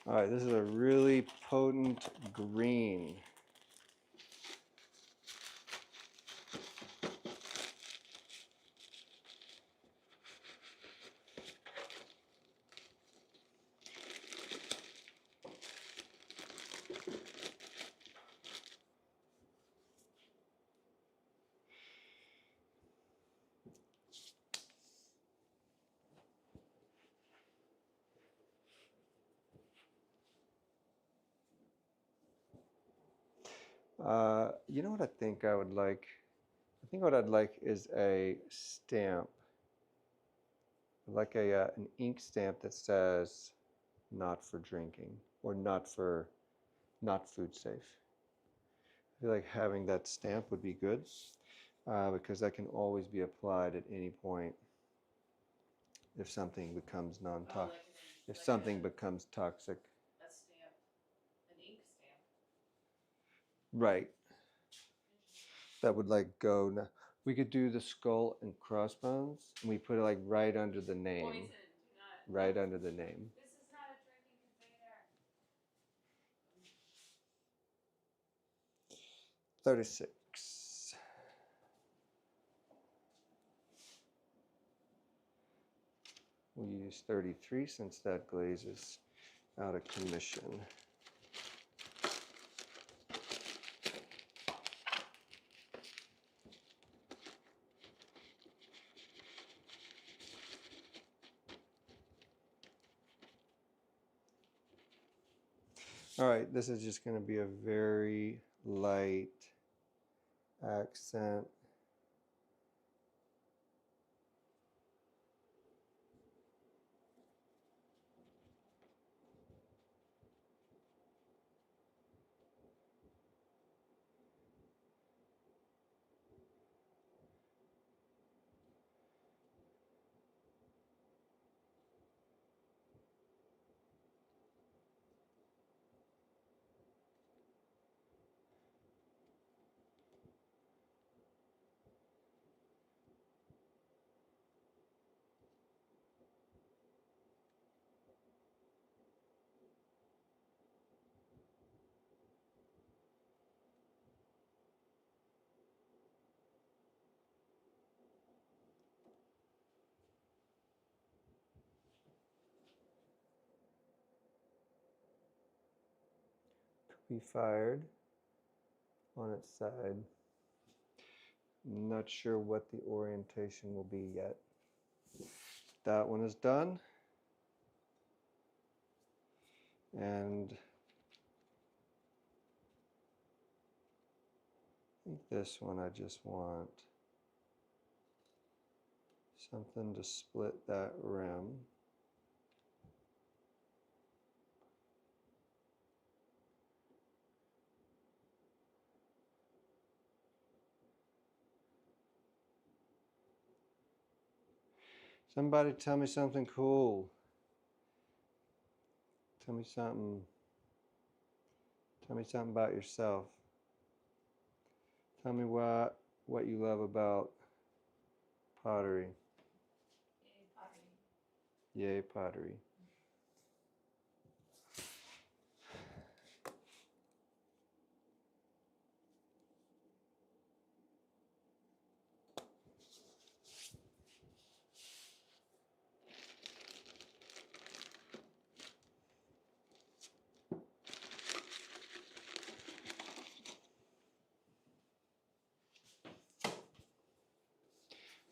All right, this is a really potent green. You know what I think I would like? I think what I'd like is a stamp, like an ink stamp that says "not for drinking" or "not food safe." I feel like having that stamp would be good because that can always be applied at any point if something becomes non-toxic. If something becomes toxic. A stamp, an ink stamp. Right. That would like go. We could do the skull and crossbones, and we put it like right under the name. Poison, do not. Right under the name. This is not a drinking container. 36. We'll use 33 since that glaze is out of commission. All right, this is just going to be a very light accent. Be fired on its side. Not sure what the orientation will be yet. That one is done. And I think this one I just want something to split that rim. Somebody tell me something cool. Tell me something. Tell me something about yourself. Tell me what you love about pottery. Yay, pottery. Yay, pottery.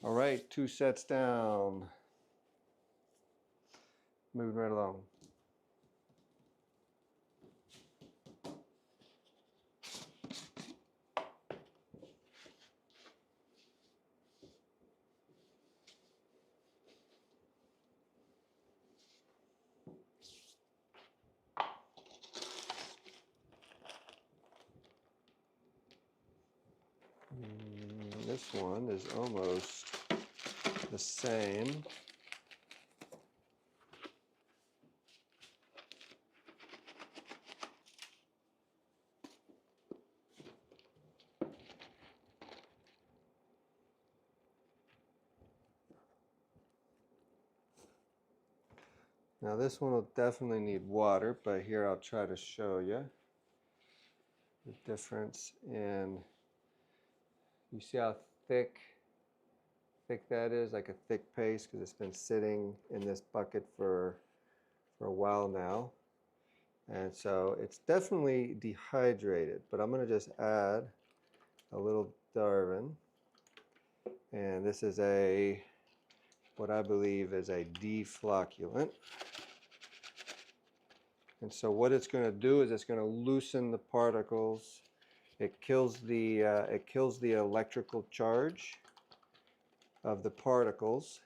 All right, 2 sets down. Moving right along. This one is almost the same. Now this one will definitely need water, but here I'll try to show you the difference in, you see how thick that is, like a thick paste, because it's been sitting in this bucket for a while now. And so it's definitely dehydrated, but I'm going to just add a little Darvin. And this is what I believe is a deflocculant. And so what it's going to do is it's going to loosen the particles. It kills the electrical charge of the particles.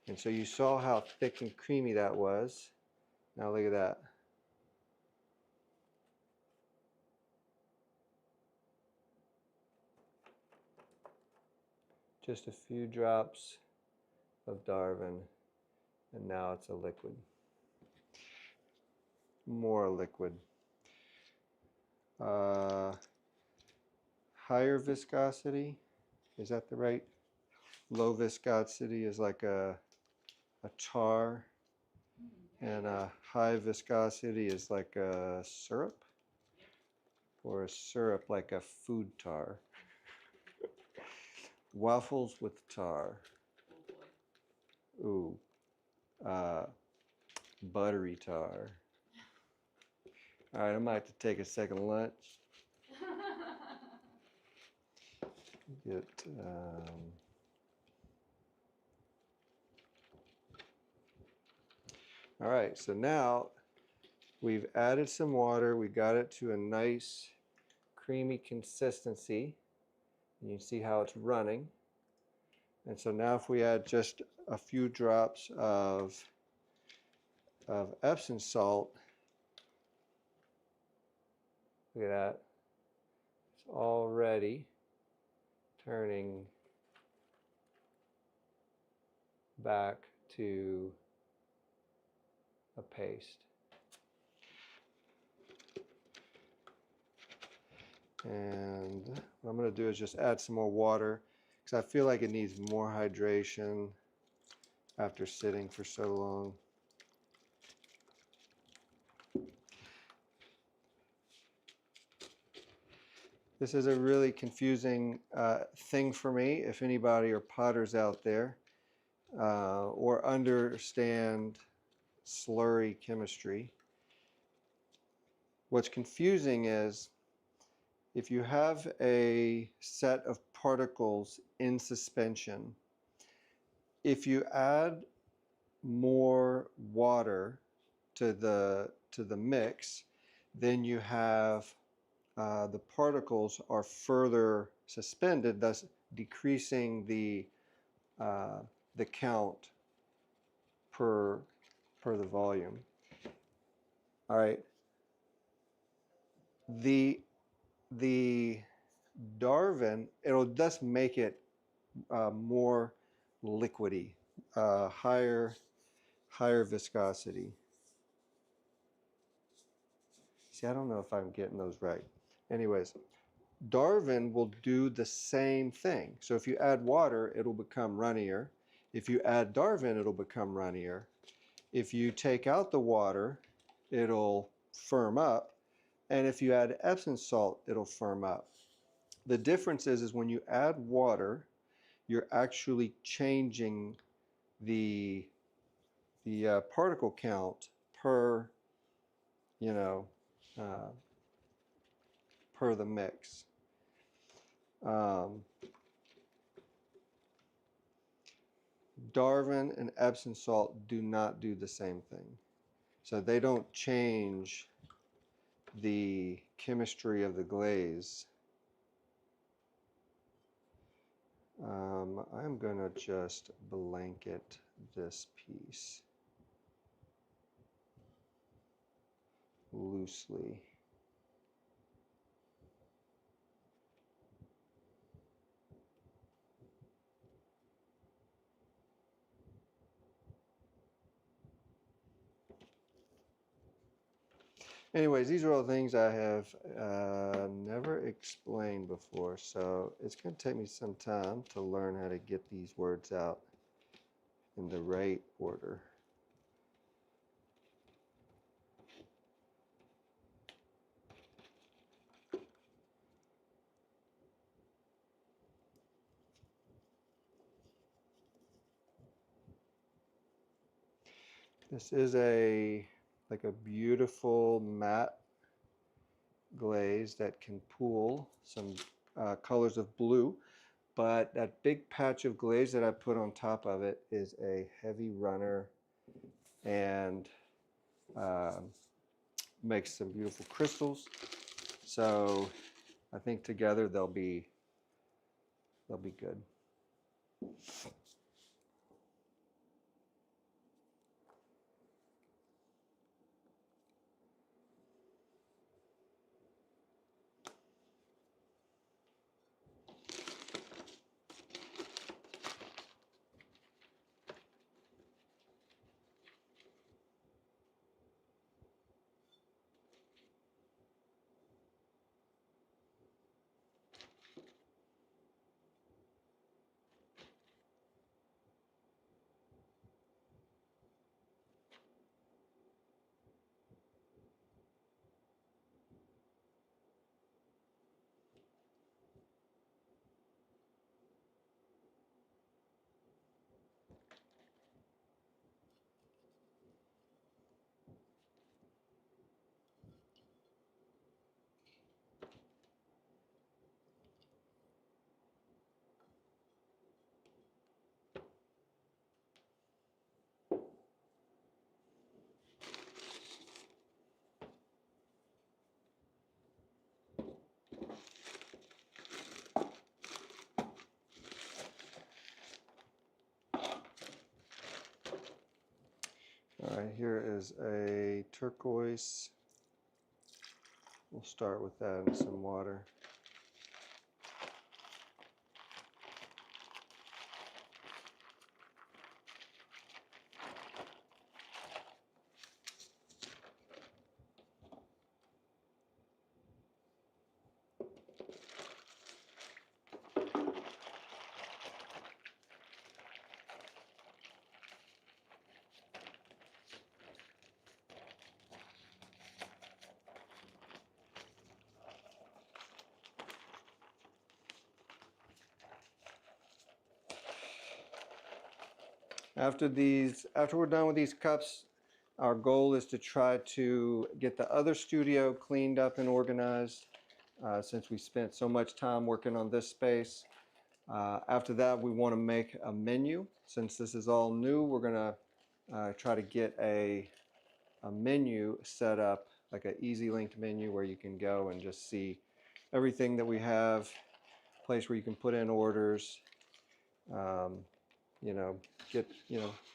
And so you saw how thick and creamy that was. Now look at that. Just a few drops of Darvin, and now it's a liquid. More liquid. Higher viscosity, is that the right? Low viscosity is like a tar, and a high viscosity is like a syrup, or a syrup like a food tar. Waffles with tar. Ooh, buttery tar. All right, I might have to take a second lunch. Get all right, so now we've added some water. We got it to a nice creamy consistency. You can see how it's running. And so now if we add just a few drops of Epsom salt, look at that. It's already turning back to a paste. And what I'm going to do is just add some more water, because I feel like it needs more hydration after sitting for so long. This is a really confusing thing for me. If anybody are potters out there or understand slurry chemistry, what's confusing is if you have a set of particles in suspension, if you add more water to the mix, then you have the particles are further suspended, thus decreasing the count per the volume. All right. The Darvin, it'll just make it more liquidy, higher viscosity. See, I don't know if I'm getting those right. Anyways, Darvin will do the same thing. So if you add water, it'll become runnier. If you add Darvin, it'll become runnier. If you take out the water, it'll firm up. And if you add Epsom salt, it'll firm up. The difference is when you add water, you're actually changing the particle count per, per the mix. Darwin and Epsom salt do not do the same thing. So they don't change the chemistry of the glaze. I'm going to just blanket this piece loosely. Anyways, these are all things I have never explained before, so it's going to take me some time to learn how to get these words out in the right order. This is like a beautiful matte glaze that can pool some colors of blue, but that big patch of glaze that I put on top of it is a heavy runner and makes some beautiful crystals. So I think together they'll be good. All right, here is a turquoise. We'll start with that and some water. After we're done with these cups, our goal is to try to get the other studio cleaned up and organized since we spent so much time working on this space. After that, we want to make a menu. Since this is all new, we're going to try to get a menu set up, like an easy linked menu where you can go and just see everything that we have, a place where you can put in orders,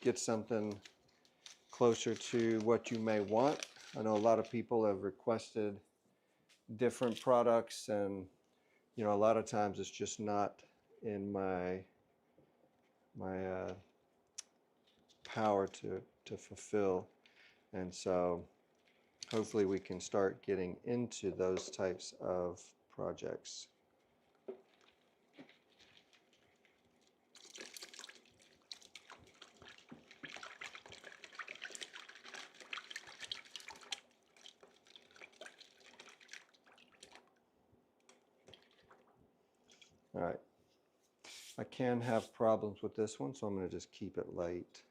get something closer to what you may want. I know a lot of people have requested different products, and a lot of times it's just not in my power to fulfill, and so hopefully we can start getting into those types of projects. All right, I can have problems with this one, so I'm going to just keep it light.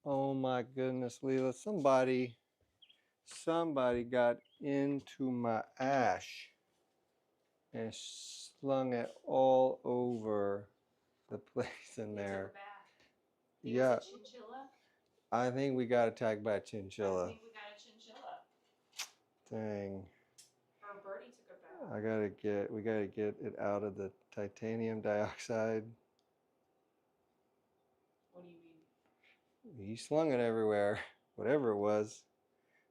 Oh my goodness, Leela, somebody got into my ash and slung it all over the place in there. Yeah. Chinchilla? I think we got attacked by a chinchilla. I think we got a chinchilla. Dang. Or a birdie took a bath. We gotta get it out of the titanium dioxide. What do you mean? He slung it everywhere, whatever it was.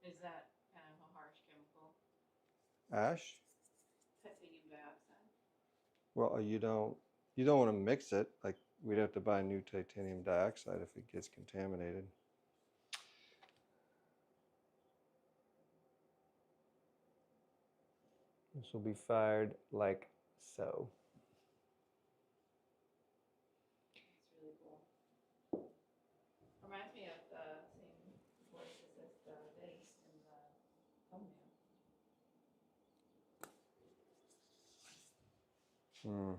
Is that kind of a harsh chemical? Ash? Titanium dioxide. Well, you don't want to mix it. Like, we'd have to buy new titanium dioxide if it gets contaminated. This will be fired like so. That's really cool. Reminds me of the same voices as the vase in the thumbnail. Hmm.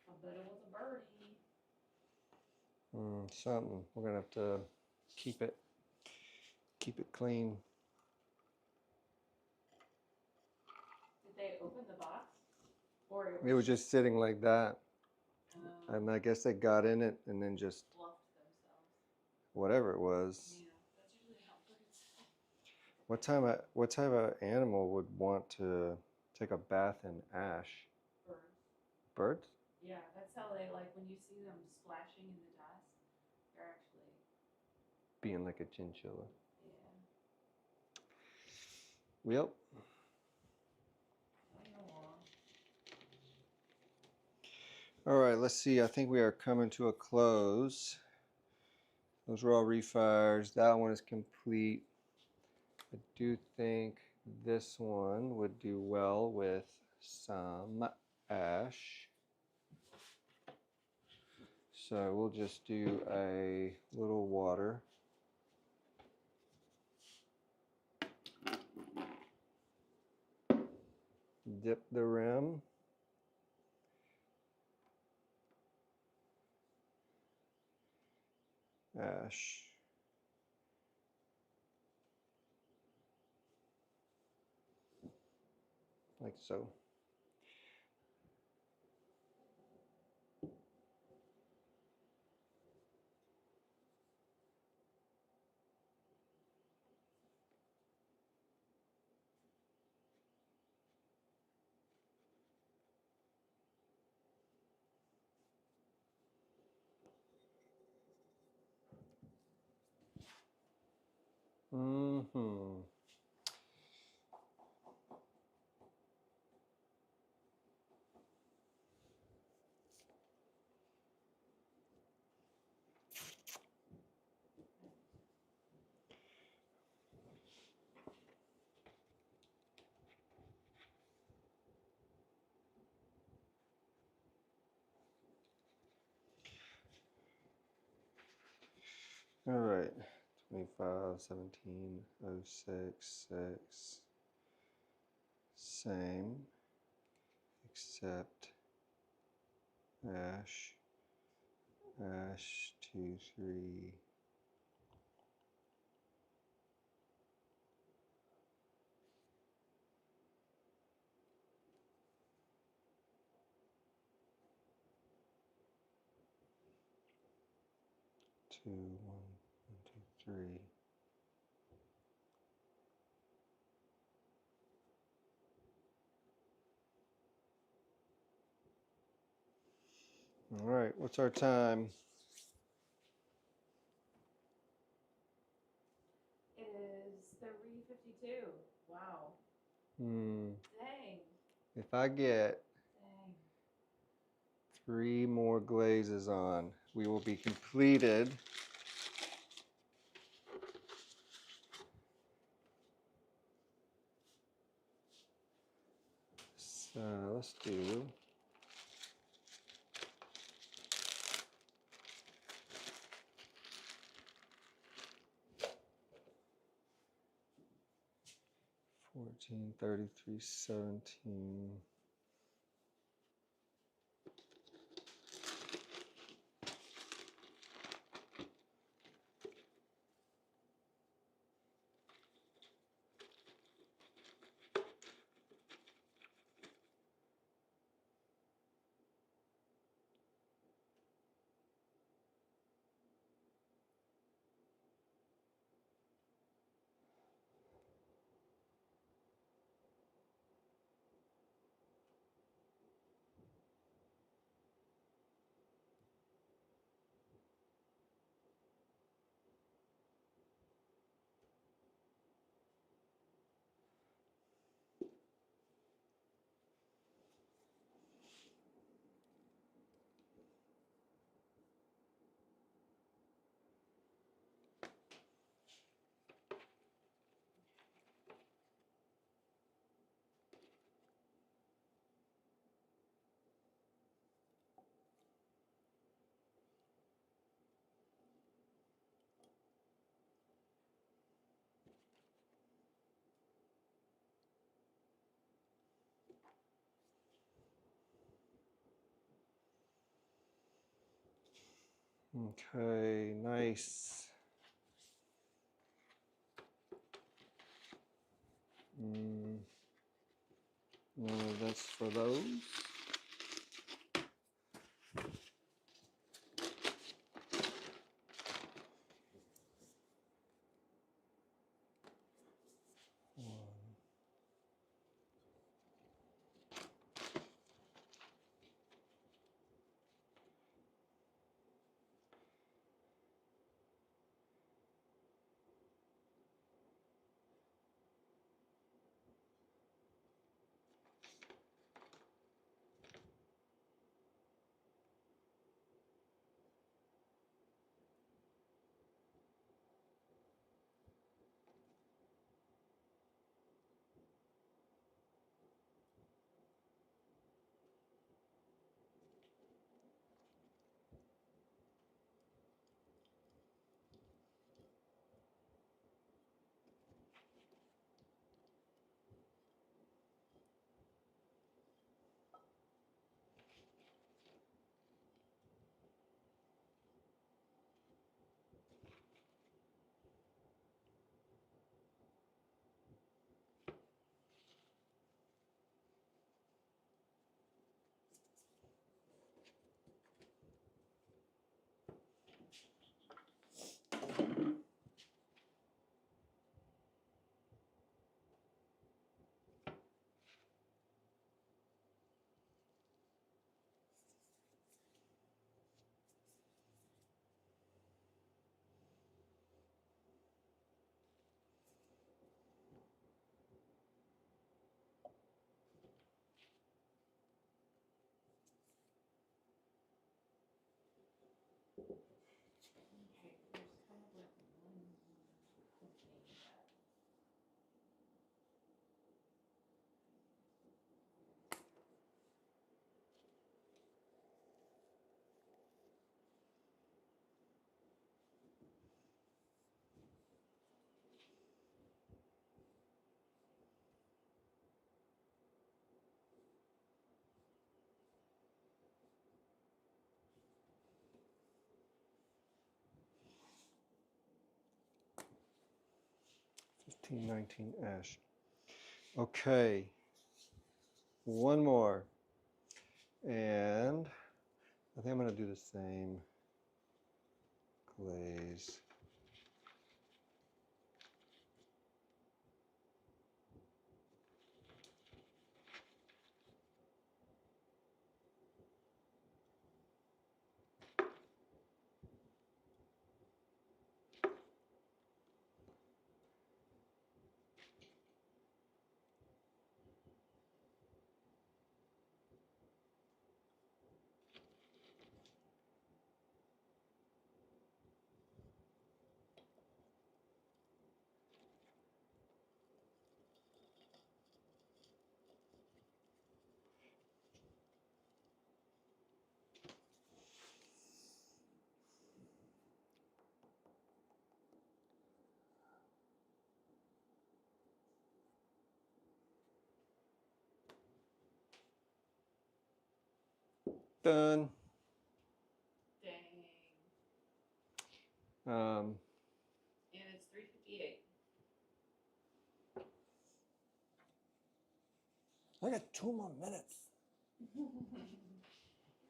I bet it was a birdie. Something. We're gonna have to keep it clean. Did they open the box? Or It was just sitting like that. And I guess they got in it and then just fluffed themselves. Whatever it was. Yeah, that's usually how birds. What type of animal would want to take a bath in ash? Birds. Birds? Yeah, that's how they like when you see them splashing in the dust. They're actually Being like a chinchilla. Yeah. Yep. All right, let's see. I think we are coming to a close. Those were all refires. That one is complete. I do think this one would do well with some ash. So we'll just do a little water. Dip the rim. Ash. Like so. Mm-hmm. All right, 25, 17, 06, 6. Same, except ash, ash, 2, 3. Two, 1, 2, 3. All right, what's our time? It is 3:52. Wow. Dang. Dang. If I get 3 more glazes on, we will be completed. So let's do 14, 33, 17. Okay, nice. No, that's for those. 1819 ash. Okay, one more. And I think I'm going to do the same glaze. Done. Dang. Um, And it's 3:58. I got 2 more minutes. You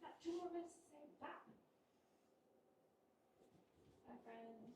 got 2 more minutes to say bye. Bye, friends.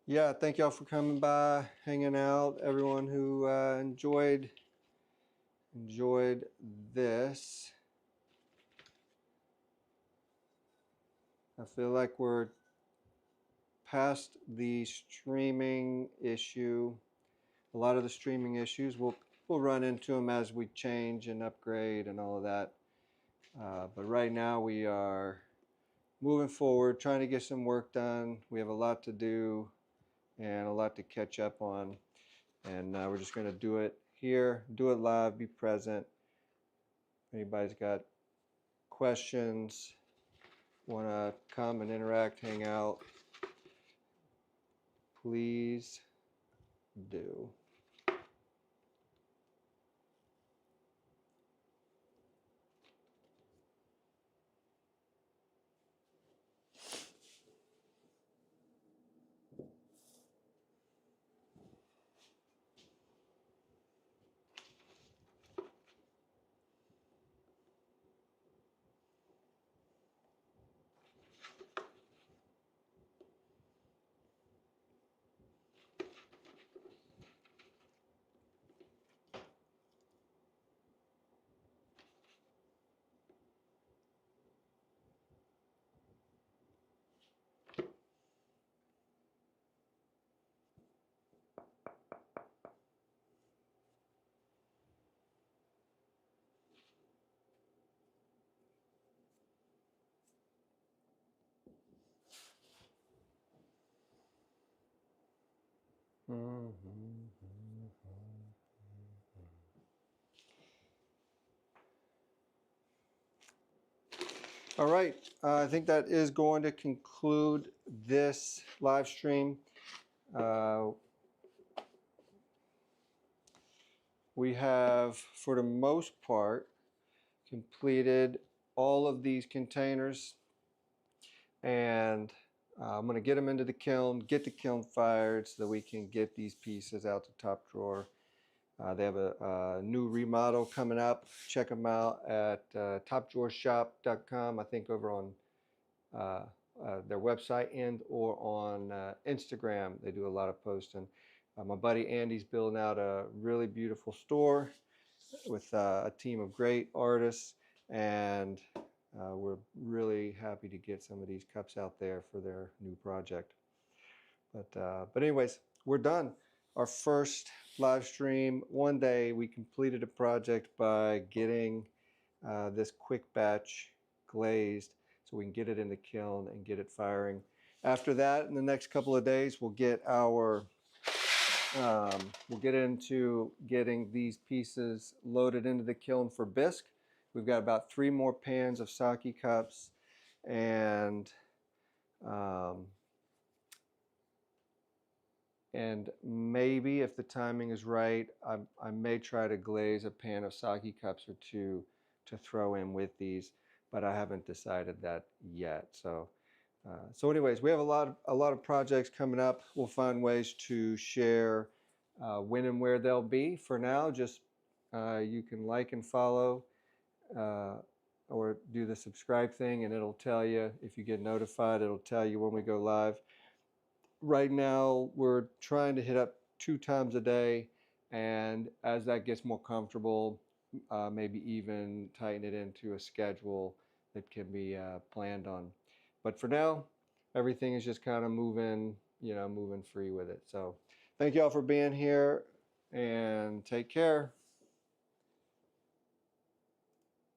Yeah, thank y'all for coming by, hanging out. Everyone who enjoyed this. I feel like we're past the streaming issue. A lot of the streaming issues, we'll run into them as we change and upgrade and all of that. But right now we are moving forward, trying to get some work done. We have a lot to do and a lot to catch up on. And we're just going to do it here, do it live, be present. If anybody's got questions, want to come and interact, hang out, please do. All right, I think that is going to conclude this live stream. We have, for the most part, completed all of these containers, and I'm going to get them into the kiln, get the kiln fired so that we can get these pieces out the top drawer. They have a new remodel coming up. Check them out at topdrawershop.com. I think over on their website and or on Instagram. They do a lot of posting. My buddy Andy's building out a really beautiful store with a team of great artists, and we're really happy to get some of these cups out there for their new project. But anyways, we're done. Our first live stream. One day we completed a project by getting this quick batch glazed so we can get it in the kiln and get it firing. After that, in the next couple of days, we'll get our we'll get into getting these pieces loaded into the kiln for bisque. We've got about 3 more pans of sake cups, um, and maybe if the timing is right, I may try to glaze a pan of sake cups or 2 to throw in with these, but I haven't decided that yet. So anyways, we have a lot of projects coming up. We'll find ways to share when and where they'll be. For now, just you can like and follow or do the subscribe thing, and it'll tell you. If you get notified, it'll tell you when we go live. Right now, we're trying to hit up 2 times a day, and as that gets more comfortable, maybe even tighten it into a schedule that can be planned on. But for now, everything is just kind of moving, moving free with it. So thank you all for being here, and take care.